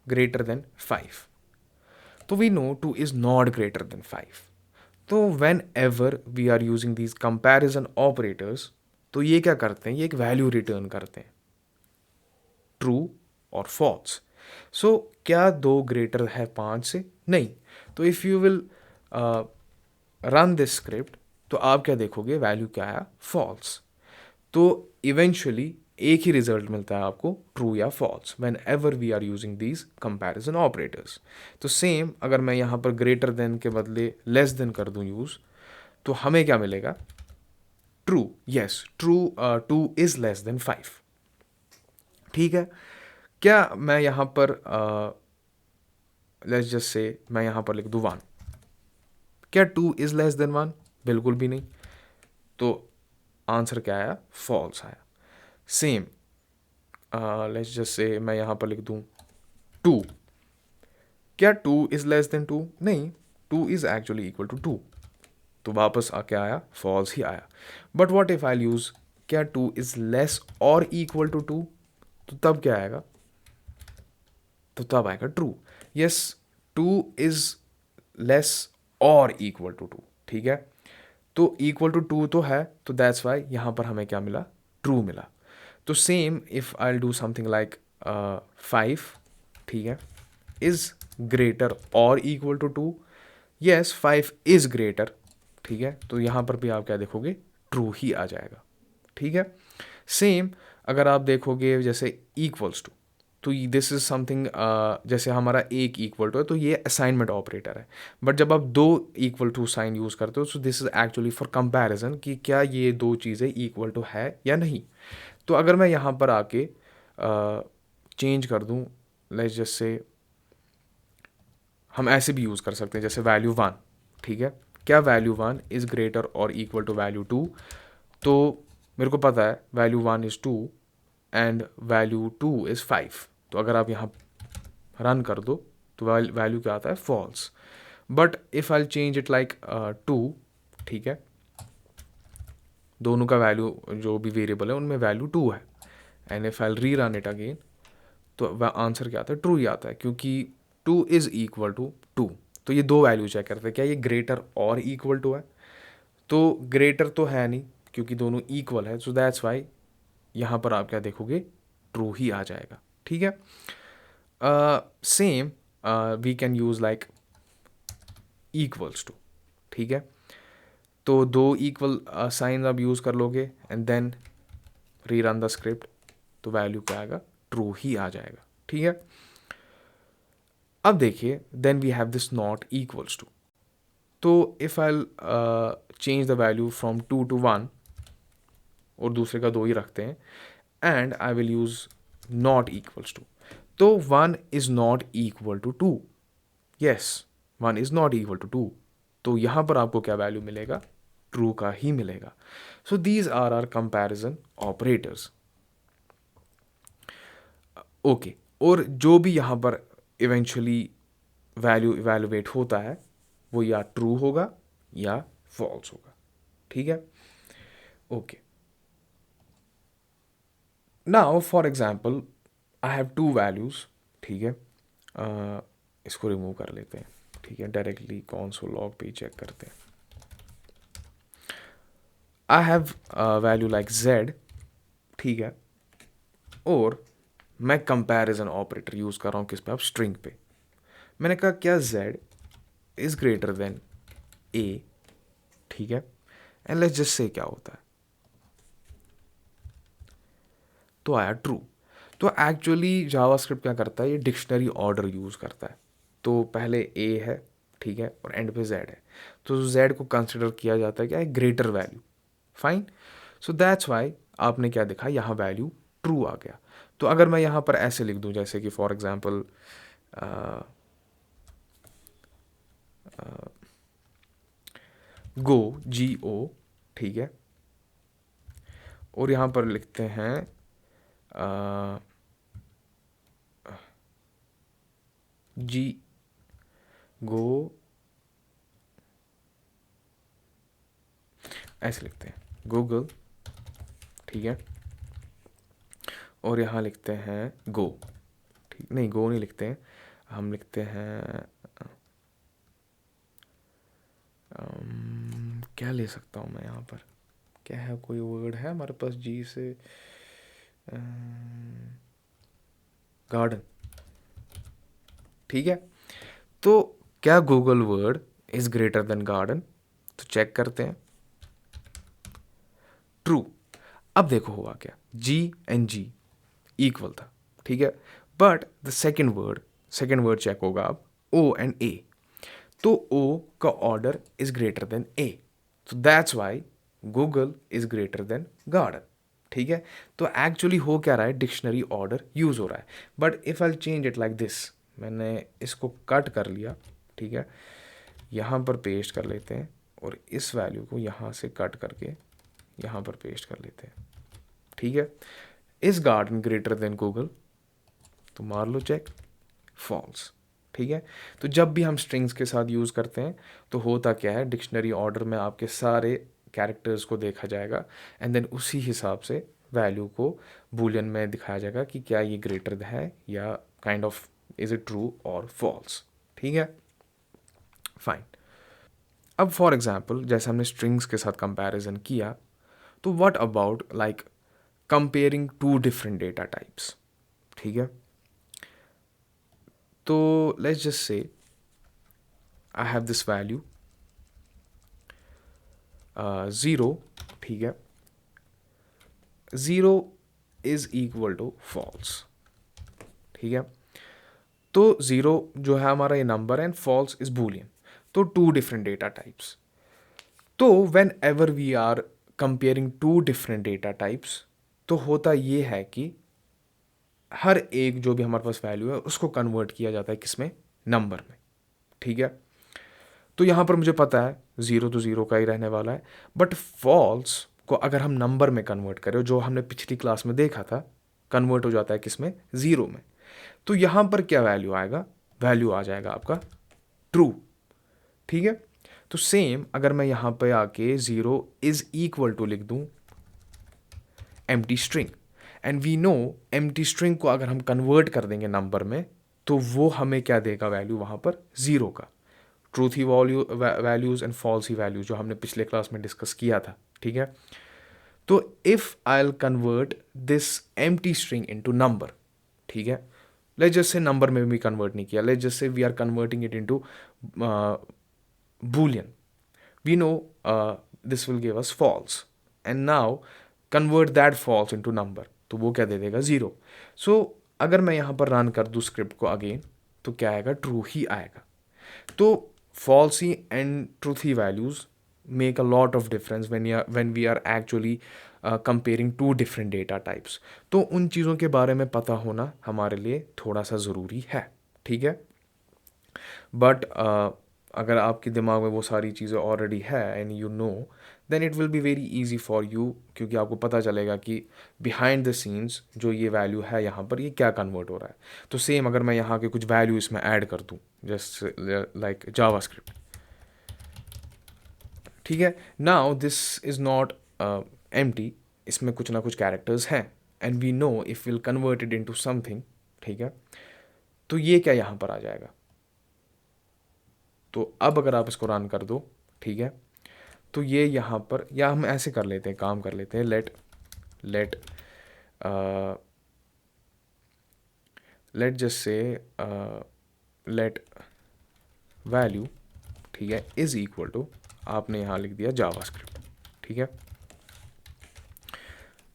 ग्रेटर देन 5, तो we know 2 is not greater than 5. तो whenever we are using these comparison operators, तो ये क्या करते हैं, ये एक वैल्यू रिटर्न करते हैं, ट्रू और फॉल्स. सो क्या 2 ग्रेटर है 5 से? नहीं. तो if you will run this script, तो आप क्या देखोगे, वैल्यू क्या है, फॉल्स. तो इवेंचुअली एक ही रिजल्ट मिलता है आपको, ट्रू या false, whenever we are using these comparison operators. तो सेम अगर मैं यहाँ पर ग्रेटर देन के बदले लेस देन कर दूँ यूज़, तो हमें क्या मिलेगा, true. Yes, true, 2 is less than 5, ठीक है. क्या मैं यहाँ पर लेट्स जस्ट से मैं यहाँ पर लिख दूँ 1, क्या 2 इज़ लेस देन 1? बिल्कुल भी नहीं. तो आंसर क्या आया, फॉल्स आया. सेम लेट्स जस्ट से मैं यहाँ पर लिख दूँ 2, क्या 2 इज़ लेस देन 2? नहीं, 2 इज़ एक्चुअली इक्वल टू 2. तो वापस क्या आया, फॉल्स ही आया. But what if I use क्या 2 इज़ लेस और इक्वल टू 2? तो तब क्या आएगा, तो तब आएगा ट्रू. यस, 2 इज़ लेस और इक्वल टू 2, ठीक है. तो इक्वल टू 2 तो है, तो दैट्स वाई यहाँ पर हमें क्या मिला, ट्रू मिला. तो same if I do something like 5, ठीक है, इज़ ग्रेटर और equal to 2. Yes, 5 is greater, ठीक है. तो यहाँ पर भी आप क्या देखोगे, ट्रू ही आ जाएगा, ठीक है. सेम अगर आप देखोगे जैसे इक्वल्स टू, तो दिस इज़ समथिंग, जैसे हमारा एक इक्वल टू है तो ये असाइनमेंट ऑपरेटर है. बट जब आप दो इक्वल टू साइन यूज़ करते हो, सो this is actually for comparison कि क्या ये दो चीज़ें इक्वल टू है या नहीं. तो अगर मैं यहाँ पर आके चेंज कर दूँ, लेट्स जस्ट से हम ऐसे भी यूज़ कर सकते हैं जैसे वैल्यू 1, ठीक है. क्या वैल्यू 1 इज़ ग्रेटर और इक्वल टू वैल्यू 2? तो मेरे को पता है value 1 is 2 and value 2 is 5. तो अगर आप यहाँ रन कर दो तो वैल्यू क्या आता है, false. But if I change it like 2, ठीक है, दोनों का वैल्यू जो भी वेरिएबल है उनमें वैल्यू 2 है, एंड इफ़ आई री रन इट अगेन, तो आंसर क्या आता है, ट्रू ही आता है, क्योंकि 2 इज़ इक्वल टू 2. तो ये दो वैल्यू चेक करते हैं, क्या ये ग्रेटर और इक्वल टू है. तो ग्रेटर तो है नहीं क्योंकि दोनों इक्वल है, सो दैट्स वाई यहाँ पर आप क्या देखोगे, ट्रू ही आ जाएगा, ठीक है. Same we can use like equals to, ठीक है. तो दो इक्वल साइन आप यूज़ कर लोगे एंड देन री रन द स्क्रिप्ट, तो वैल्यू क्या आएगा, ट्रू ही आ जाएगा, ठीक है. अब देखिए, then we have this not equals to. तो if I change the value from 2 to 1, और दूसरे का 2 ही रखते हैं, and I will use not equals to. तो 1 is not equal to 2. Yes, 1 is not equal to 2. तो यहाँ पर आपको क्या वैल्यू मिलेगा, ट्रू का ही मिलेगा. So these are are comparison operators. Okay, और जो भी यहाँ पर इवेंचुअली वैल्यू इवेलुएट होता है वो या ट्रू होगा या फॉल्स होगा, ठीक है. Okay, now for example I have two values, ठीक है. इसको रिमूव कर लेते हैं, ठीक है, डायरेक्टली कंसोल लॉग पे चेक करते हैं. I have value like z, ठीक है, और मैं कंपैरिजन ऑपरेटर यूज़ कर रहा हूँ किस पे, आप स्ट्रिंग पे। मैंने कहा क्या z is greater than a, ठीक है, एंड लेट्स जस्ट से क्या होता है, तो आया ट्रू। तो एक्चुअली जावास्क्रिप्ट क्या करता है, ये डिक्शनरी ऑर्डर यूज़ करता है। तो पहले a है, ठीक है, और एंड पे z है, तो z को कंसिडर किया जाता है क्या है, greater value. Fine, so that's Y आपने क्या देखा, यहाँ वैल्यू ट्रू आ गया। तो अगर मैं यहाँ पर ऐसे लिख दूँ जैसे कि फॉर एग्जांपल गो, GO, ठीक है, और यहाँ पर लिखते हैं जी गो, ऐसे लिखते हैं गूगल, ठीक है, और यहाँ लिखते हैं गो, ठीक, नहीं गो नहीं लिखते हैं, हम लिखते हैं क्या ले सकता हूँ मैं यहाँ पर, क्या है, कोई वर्ड है हमारे पास जी से, गार्डन, ठीक है। तो क्या Google word is greater than garden, तो चेक करते हैं, ट्रू। अब देखो हुआ क्या, जी एंड जी इक्वल था, ठीक है, but the second word check होगा अब, ओ एंड ए, तो ओ का order is greater than A, तो that's why Google is greater than garden, ठीक है। तो एक्चुअली हो क्या रहा है, डिक्शनरी ऑर्डर यूज हो रहा है, but if I change it like this, मैंने इसको कट कर लिया, ठीक है, यहाँ पर पेस्ट कर लेते हैं, और इस वैल्यू को यहाँ से कट करके यहाँ पर पेस्ट कर लेते हैं, ठीक है। Is garden greater than Google, तो मार लो चेक, फॉल्स, ठीक है। तो जब भी हम स्ट्रिंग्स के साथ यूज़ करते हैं तो होता क्या है, डिक्शनरी ऑर्डर में आपके सारे कैरेक्टर्स को देखा जाएगा, एंड देन उसी हिसाब से वैल्यू को बूलियन में दिखाया जाएगा कि क्या ये ग्रेटर है या kind of is it true और फॉल्स, ठीक है, फाइन। अब फॉर एग्जाम्पल जैसे हमने स्ट्रिंग्स के साथ कंपैरिजन किया, तो what about like comparing two different data types, ठीक है। तो लेट्स जस्ट से आई हैव दिस वैल्यू 0, ठीक है, 0 इज इक्वल टू फॉल्स, ठीक है। तो 0 जो है हमारा ये नंबर है, एंड फॉल्स इज बूलियन, तो टू डिफरेंट डेटा टाइप्स। तो whenever we are comparing two different data types, तो होता ये है कि हर एक जो भी हमारे पास वैल्यू है उसको कन्वर्ट किया जाता है किसमें, नंबर में, ठीक है। तो यहाँ पर मुझे पता है 0 तो 0 का ही रहने वाला है, बट फॉल्स को अगर हम नंबर में कन्वर्ट करें, जो हमने पिछली क्लास में देखा था, कन्वर्ट हो जाता है किसमें, 0 में। तो यहाँ पर क्या वैल्यू आएगा, वैल्यू आ जाएगा आपका ट्रू, ठीक है। तो सेम अगर मैं यहाँ पे आके 0 इज इक्वल टू लिख दूँ empty string, and we know empty string को अगर हम कन्वर्ट कर देंगे नंबर में, तो वो हमें क्या देगा वैल्यू वहाँ पर, 0 का, truthy values and falsy values जो हमने पिछले क्लास में डिस्कस किया था, ठीक है। तो if I will convert this empty string into number, ठीक है, लेट्स जस्ट से नंबर में भी कन्वर्ट नहीं किया, let's just say we are converting it into boolean, we know this will give us false, and now convert that false into number, तो वो क्या दे देगा, 0। सो अगर मैं यहाँ पर रन कर दूँ स्क्रिप्ट को अगेन, तो क्या आएगा, ट्रू ही आएगा। तो falsy and truthy values make a lot of difference when we are actually comparing two different data types। तो उन चीज़ों के बारे में पता होना हमारे लिए थोड़ा सा ज़रूरी है, ठीक है। बट अगर आपके दिमाग में वो सारी चीज़ें ऑलरेडी है and you know, then it will be very easy for you, क्योंकि आपको पता चलेगा कि बिहाइंड द सीन्स जो ये वैल्यू है यहाँ पर ये क्या कन्वर्ट हो रहा है। तो सेम अगर मैं यहाँ के कुछ वैल्यू इसमें ऐड कर दूँ, जस्ट लाइक जावास्क्रिप्ट, ठीक है, now this is not empty, इसमें कुछ ना कुछ कैरेक्टर्स हैं, and we know if will convert it into something, ठीक है। तो ये क्या यहाँ पर आ जाएगा, तो अब अगर आप इसको रन कर दो, ठीक है, तो ये यहाँ पर, या हम ऐसे कर लेते हैं, काम कर लेते हैं, let let just say let value, ठीक है, इज इक्वल टू, आपने यहाँ लिख दिया जावास्क्रिप्ट, ठीक है।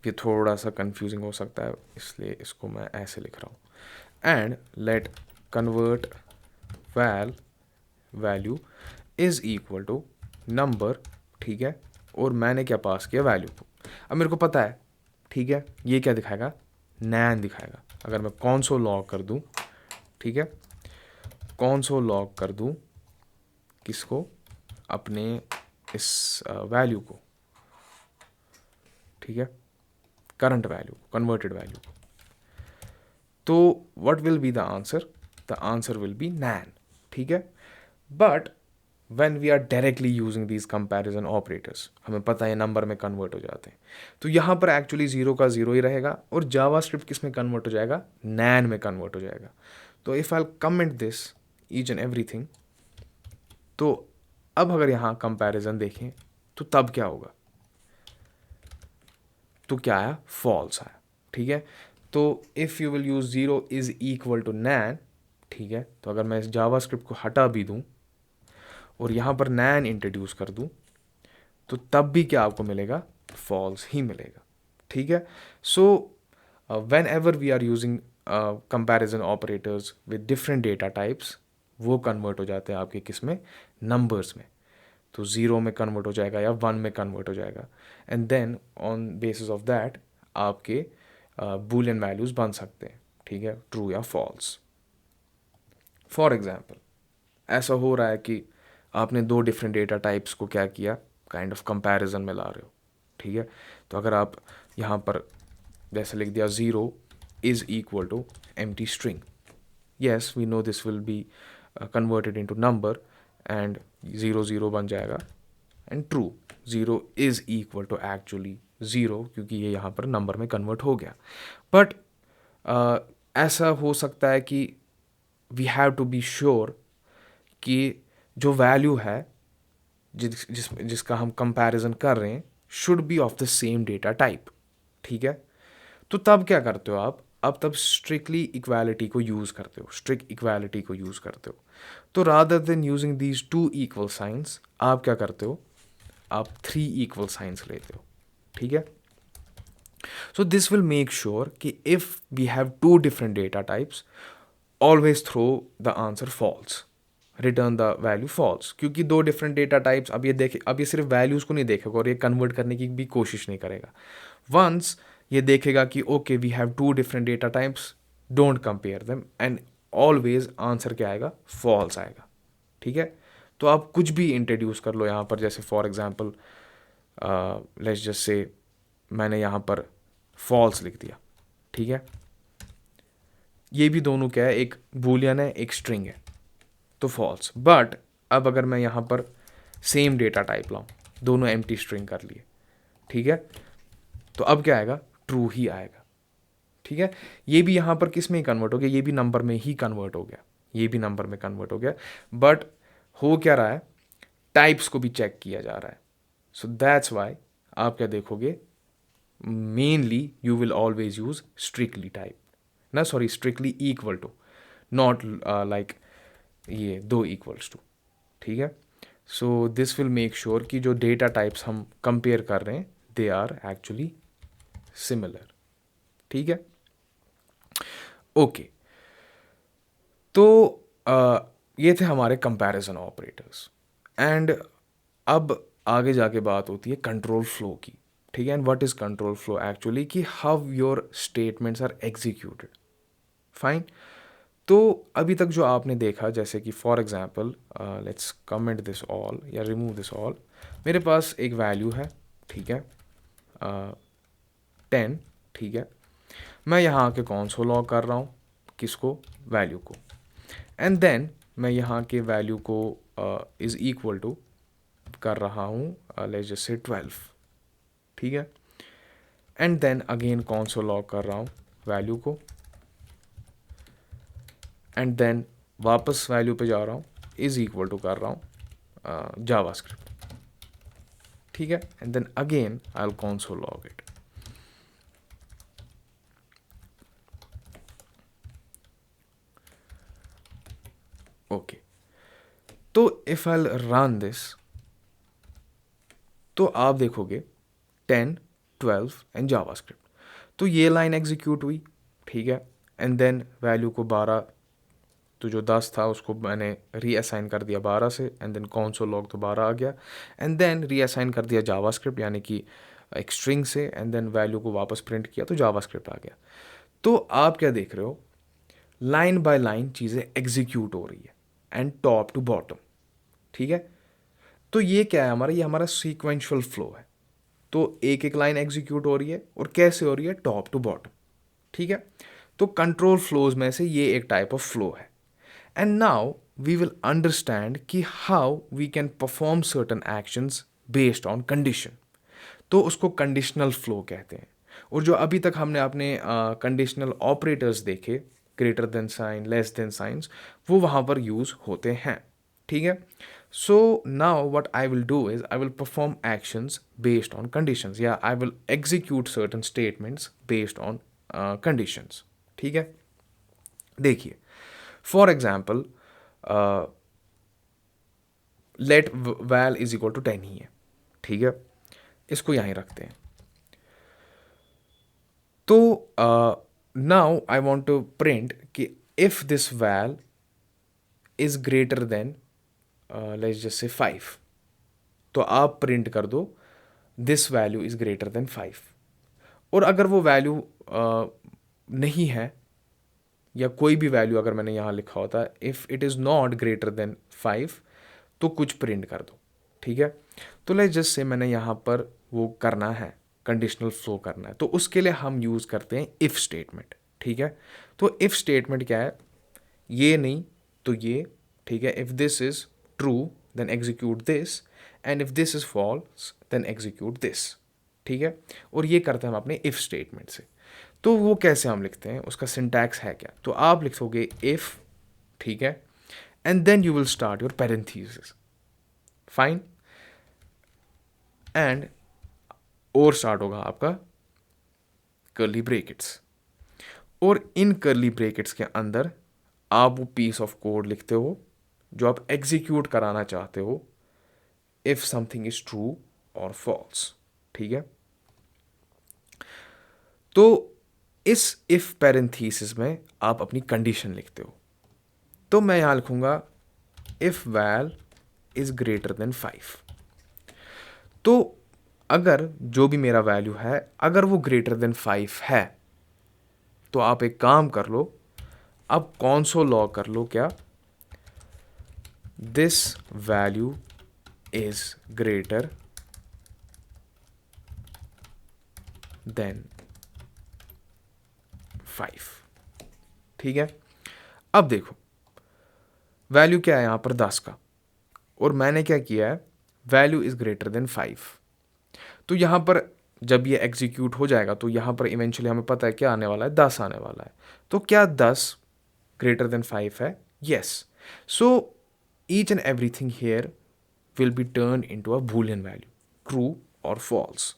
ये थोड़ा सा कंफ्यूजिंग हो सकता है, इसलिए इसको मैं ऐसे लिख रहा हूँ। And let convert value is equal to number, ठीक है, और मैंने क्या पास किया, वैल्यू को। अब मेरे को पता है, ठीक है, ये क्या दिखाएगा, नैन दिखाएगा। अगर मैं कॉन्सोल लॉग कर दूं, ठीक है, कॉन्सोल लॉग कर दूं किसको, अपने इस वैल्यू को, ठीक है, करंट वैल्यू, कन्वर्टेड वैल्यू को, तो what will be the answer, the answer will be NaN, ठीक है। But when we are directly using these comparison operators, हमें पता है नंबर में कन्वर्ट हो जाते हैं, तो यहाँ पर एक्चुअली जीरो का जीरो ही रहेगा, और जावास्क्रिप्ट किस में कन्वर्ट हो जाएगा, नैन में कन्वर्ट हो जाएगा। तो if I comment this each and everything, तो अब अगर यहाँ कंपैरिजन देखें तो तब क्या होगा, तो क्या आया, फॉल्स आया, ठीक है। तो if you will use zero is equal to NaN, ठीक है, तो अगर मैं इस जावास्क्रिप्ट को हटा भी दूँ और यहाँ पर नैन इंट्रोड्यूस कर दूँ, तो तब भी क्या आपको मिलेगा, फॉल्स ही मिलेगा, ठीक है। So whenever we are using comparison operators with different data types, वो कन्वर्ट हो जाते हैं आपके किस में, नंबर्स में। तो ज़ीरो में कन्वर्ट हो जाएगा या वन में कन्वर्ट हो जाएगा, and then on basis of that आपके बूलियन वैल्यूज़ बन सकते हैं, ठीक है, ट्रू या फॉल्स। फॉर एग्जाम्पल, ऐसा हो रहा है कि आपने दो डिफरेंट डेटा टाइप्स को क्या किया, काइंड ऑफ कंपैरिजन में ला रहे हो, ठीक है। तो अगर आप यहाँ पर जैसे लिख दिया zero is equal to empty string, yes we know this will be converted into number, and zero zero बन जाएगा, and true, zero is equal to actually zero, क्योंकि ये यहाँ पर नंबर में कन्वर्ट हो गया। बट ऐसा हो सकता है कि we have to be sure कि जो वैल्यू है जिसका हम कंपैरिजन कर रहे हैं should be of the same data type, ठीक है। तो तब क्या करते हो आप, अब तब स्ट्रिक्टली इक्वालिटी को यूज़ करते हो, स्ट्रिक्ट इक्वालिटी को यूज़ करते हो। तो rather than using these two equal science, आप क्या करते हो, आप थ्री इक्वल साइंस लेते हो, ठीक है। So this will make sure कि if we have two different data types, always throw the answer false, return the value false, क्योंकि दो डिफरेंट डेटा टाइप्स, अब ये देखे, अब ये सिर्फ वैल्यूज़ को नहीं देखेगा और ये कन्वर्ट करने की भी कोशिश नहीं करेगा। वंस ये देखेगा कि okay we have two different data types, don't compare them, and always answer क्या आएगा, फॉल्स आएगा, ठीक है। तो आप कुछ भी इंट्रोड्यूस कर लो यहाँ पर, जैसे फॉर एग्जांपल लेट्स जस्ट से मैंने यहाँ पर फॉल्स लिख दिया, ठीक है। ये भी दोनों क्या है, एक बूलियन है एक स्ट्रिंग है, तो फॉल्स। बट अब अगर मैं यहाँ पर सेम डेटा टाइप लाऊं, दोनों एम्प्टी स्ट्रिंग कर लिए, ठीक है, तो अब क्या आएगा, ट्रू ही आएगा, ठीक है। ये भी यहाँ पर किस में ही कन्वर्ट हो गया, ये भी नंबर में ही कन्वर्ट हो गया, ये भी नंबर में कन्वर्ट हो गया। बट हो क्या रहा है, टाइप्स को भी चेक किया जा रहा है। सो दैट्स वाई आप क्या देखोगे, mainly you will always use strictly type, ना sorry strictly equal to, not like ये दो इक्वल्स टू, ठीक है। So this will make sure कि जो डेटा टाइप्स हम कंपेयर कर रहे हैं दे आर एक्चुअली सिमिलर, ठीक है। ओके, तो ये थे हमारे कंपैरिजन ऑपरेटर्स, एंड अब आगे जाके बात होती है कंट्रोल फ्लो की, ठीक है। And what is control flow actually, कि how your statements are executed, fine. तो अभी तक जो आपने देखा, जैसे कि for example let's comment this all या रिमूव दिस ऑल, मेरे पास एक वैल्यू है, ठीक है, 10, ठीक है। मैं यहाँ आके कॉन्सोल लॉग कर रहा हूँ, किसको, वैल्यू को, एंड देन मैं यहाँ के वैल्यू को इज़ इक्वल टू कर रहा हूँ लेट्स जस्ट से 12, ठीक है। And then again console log कर रहा हूँ वैल्यू को, एंड देन वापस वैल्यू पे जा रहा हूँ, इज़ इक्वल टू कर रहा हूँ जावास्क्रिप्ट, ठीक है। And then again I will console log it, तो इफ आई रन दिस, तो आप देखोगे 10, 12 एंड जावास्क्रिप्ट। तो ये लाइन एग्जीक्यूट हुई, ठीक है। एंड देन वैल्यू को 12, तो जो 10 था उसको मैंने रीअसाइन कर दिया 12 से, एंड देन console log तो 12 आ गया, एंड देन रीअसाइन कर दिया जावास्क्रिप्ट यानी कि एक स्ट्रिंग से, एंड देन वैल्यू को वापस प्रिंट किया तो जावास्क्रिप्ट आ गया। तो आप क्या देख रहे हो, लाइन बाय लाइन चीज़ें एग्जीक्यूट हो रही है एंड टॉप टू बॉटम, ठीक है। तो ये क्या है हमारा, ये हमारा सीक्वेंशियल फ्लो है। तो एक एक लाइन एग्जीक्यूट हो रही है, और कैसे हो रही है, टॉप टू बॉटम, ठीक है। तो कंट्रोल फ्लोज में से ये एक टाइप ऑफ फ्लो है। And now we will understand कि how we can perform certain actions based on condition. तो उसको कंडीशनल फ्लो कहते हैं। और जो अभी तक हमने अपने कंडीशनल ऑपरेटर्स देखे, greater than sign, less than signs, वो वहाँ पर यूज़ होते हैं, ठीक है। So now what I will do is I will perform actions based on conditions, या I will execute certain statements based on conditions, ठीक है। देखिए, for example let val is equal to 10 ही है, ठीक है। इसको यहीं रखते हैं। तो now I want to print कि if this val is greater than let's just say 5, तो आप प्रिंट कर दो this value is greater than 5। और अगर वो वैल्यू नहीं है, या कोई भी वैल्यू अगर मैंने यहाँ लिखा होता if it is not greater than 5, तो कुछ प्रिंट कर दो, ठीक है। तो लेट्स जस्ट से मैंने यहाँ पर वो करना है, कंडीशनल फ्लो करना है, तो उसके लिए हम यूज़ करते हैं इफ़ स्टेटमेंट, ठीक है। तो इफ़ स्टेटमेंट क्या है, ये नहीं तो ये, ठीक है। If this is true then execute this, and if this is false then execute this, ठीक है। और ये करते हैं हम अपने इफ़ स्टेटमेंट से। तो वो कैसे हम लिखते हैं, उसका सिंटैक्स है क्या, तो आप लिखोगे इफ़, ठीक है, and then you will start your parenthesis, fine, and और स्टार्ट होगा आपका कर्ली ब्रैकेट्स। और इन कर्ली ब्रैकेट्स के अंदर आप वो पीस ऑफ कोड लिखते हो जो आप एग्जीक्यूट कराना चाहते हो, इफ समथिंग इज ट्रू और फॉल्स, ठीक है। तो इस इफ पैरेंथेसिस में आप अपनी कंडीशन लिखते हो। तो मैं यहां लिखूंगा if val is greater than 5। तो अगर जो भी मेरा वैल्यू है, अगर वो ग्रेटर देन 5 है, तो आप एक काम कर लो, अब console log कर लो क्या, this value is greater than 5, ठीक है। अब देखो वैल्यू क्या है यहां पर 10 का, और मैंने क्या किया है, वैल्यू इज ग्रेटर देन 5। तो यहां पर जब ये एग्जीक्यूट हो जाएगा तो यहां पर इवेंचुअली हमें पता है क्या आने वाला है, 10 आने वाला है। तो क्या 10 ग्रेटर देन 5 है, yes. So each and everything here will be turn into a boolean value, true और false.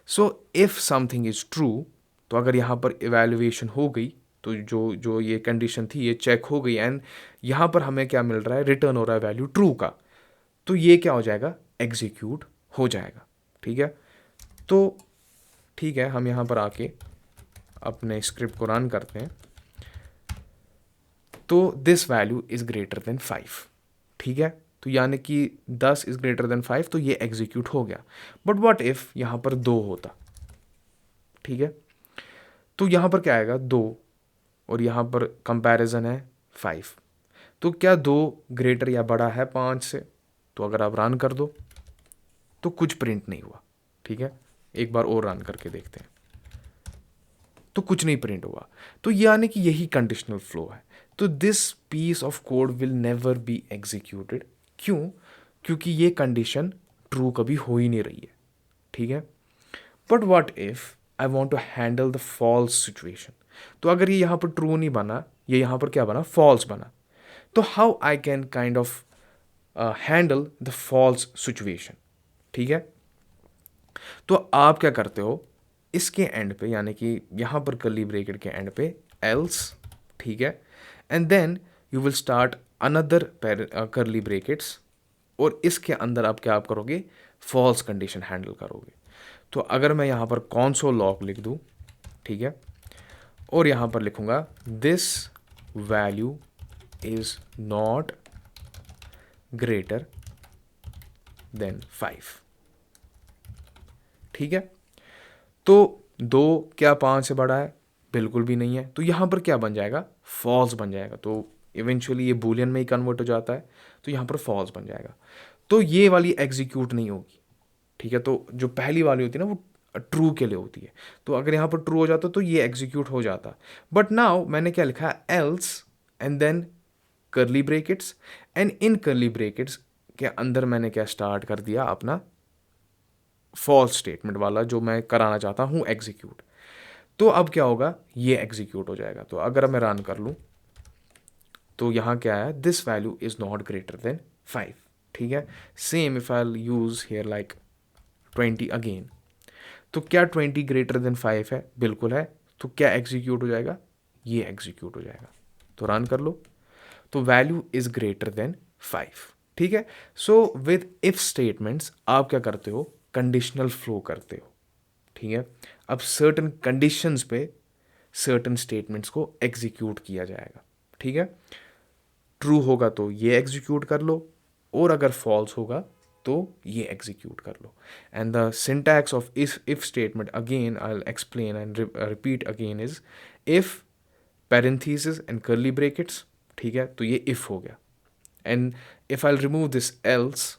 So if something is true, तो अगर यहाँ पर इवेल्युएशन हो गई, तो जो जो ये कंडीशन थी ये चेक हो गई, एंड यहाँ पर हमें क्या मिल रहा है, रिटर्न हो रहा है वैल्यू ट्रू का, तो ये क्या हो जाएगा, एग्जीक्यूट हो जाएगा, ठीक है। तो ठीक है, हम यहाँ पर आके अपने स्क्रिप्ट को रन करते हैं। तो this value is greater than 5, ठीक है। तो यानी कि 10 इज ग्रेटर देन 5, तो ये एग्जीक्यूट हो गया। बट व्हाट इफ यहाँ पर 2 होता, ठीक है। तो यहाँ पर क्या आएगा, 2, और यहाँ पर कंपैरिजन है 5। तो क्या 2 ग्रेटर या बड़ा है 5 से, तो अगर आप रन कर दो तो कुछ प्रिंट नहीं हुआ, ठीक है। एक बार और रन करके देखते हैं, तो कुछ नहीं प्रिंट हुआ। तो यानी कि यही कंडीशनल फ्लो है। तो this piece of code will never be executed, क्यों, क्योंकि ये कंडीशन ट्रू कभी हो ही नहीं रही है, ठीक है। But what if I want to handle the false situation, तो अगर ये यहाँ पर ट्रू नहीं बना, ये यहाँ पर क्या बना, फॉल्स बना, तो how I can kind of handle the false situation, ठीक है। तो आप क्या करते हो, इसके एंड पे यानी कि यहाँ पर कर्ली ब्रैकेट के एंड पे एल्स, ठीक है, and then you will start another curly brackets, और इसके अंदर आप क्या आप करोगे, फॉल्स कंडीशन हैंडल करोगे। तो अगर मैं यहाँ पर console log लिख दूँ, ठीक है, और यहाँ पर लिखूँगा this value is not greater than 5, ठीक है। तो 2 क्या 5 से बड़ा है, बिल्कुल भी नहीं है, तो यहाँ पर क्या बन जाएगा, फॉल्स बन जाएगा। तो इवेंचुअली ये बूलियन में ही कन्वर्ट हो जाता है, तो यहाँ पर फॉल्स बन जाएगा। तो ये वाली एग्जीक्यूट नहीं होगी, ठीक है। तो जो पहली वाली होती है ना वो ट्रू के लिए होती है, तो अगर यहाँ पर ट्रू हो जाता तो ये एग्जीक्यूट हो जाता। बट नाउ मैंने क्या लिखा है, एल्स एंड देन करली ब्रेकेट्स, एंड इन करली ब्रेकेट्स के अंदर मैंने क्या स्टार्ट कर दिया, अपना फॉल्स स्टेटमेंट वाला जो मैं कराना चाहता हूँ एग्जीक्यूट। तो अब क्या होगा, ये एग्जीक्यूट हो जाएगा। तो अगर मैं रन कर लूँ तो यहाँ क्या है, this value is not greater than 5, ठीक है। Same if I use hair like 20 again, तो क्या 20 ग्रेटर देन 5 है, बिल्कुल है। तो क्या एग्जीक्यूट हो जाएगा, ये एग्जीक्यूट हो जाएगा। तो रन कर लो, तो वैल्यू इज ग्रेटर देन 5, ठीक है। सो विद इफ स्टेटमेंट्स आप क्या करते हो, कंडीशनल फ्लो करते हो, ठीक है। अब सर्टन कंडीशंस पे सर्टन स्टेटमेंट्स को एग्जीक्यूट किया जाएगा, ठीक है। ट्रू होगा तो ये एग्जीक्यूट कर लो, और अगर फॉल्स होगा तो ये एग्जीक्यूट कर लो। And the syntax of if statement again I will explain and repeat again is if parenthesis and curly brackets, ठीक है, तो ये इफ हो गया। And if I remove this else,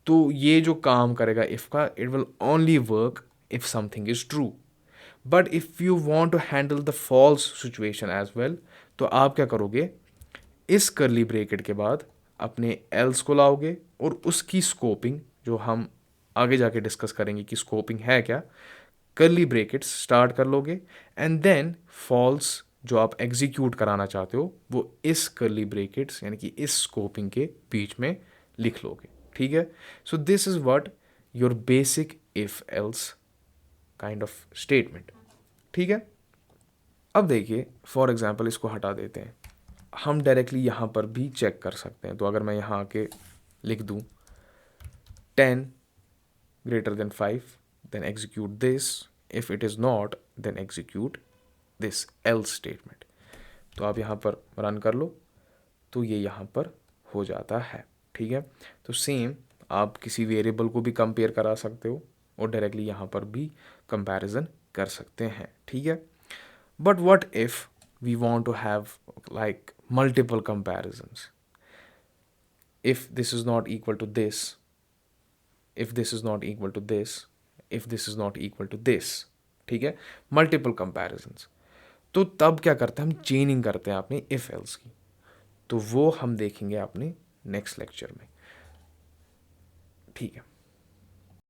तो ये जो काम करेगा इफ का, it will only work if something is true. But if you want to handle the false situation as well, तो आप क्या करोगे, इस करली ब्रेकेट के बाद अपने एल्स को लाओगे, और उसकी स्कोपिंग जो हम आगे जाके डिस्कस करेंगे कि स्कोपिंग है क्या, करली ब्रेकेट्स स्टार्ट कर लोगे, एंड देन फॉल्स जो आप एग्जीक्यूट कराना चाहते हो वो इस करली ब्रेकेट्स यानी कि इस स्कोपिंग के बीच में लिख लोगे, ठीक है। So this is what your basic if else kind of statement, ठीक है। अब देखिए फॉर एग्जांपल इसको हटा देते हैं, हम डायरेक्टली यहाँ पर भी चेक कर सकते हैं। तो अगर मैं यहाँ आके लिख दूँ 10 greater than 5, then execute this, if it is not then execute this else statement. तो आप यहाँ पर रन कर लो, तो ये यहाँ पर हो जाता है, ठीक है। तो सेम आप किसी वेरिएबल को भी कंपेयर करा सकते हो, और डायरेक्टली यहाँ पर भी कंपैरिजन कर सकते हैं, ठीक है। But what if we want to have like multiple comparisons, if this is not equal to this, if this is not equal to this, if this is not equal to this, ठीक है, multiple comparisons. तो तब क्या करते हैं, हम चेनिंग करते हैं अपने इफ एल्स की, तो वो हम देखेंगे अपने नेक्स्ट लेक्चर में, ठीक है।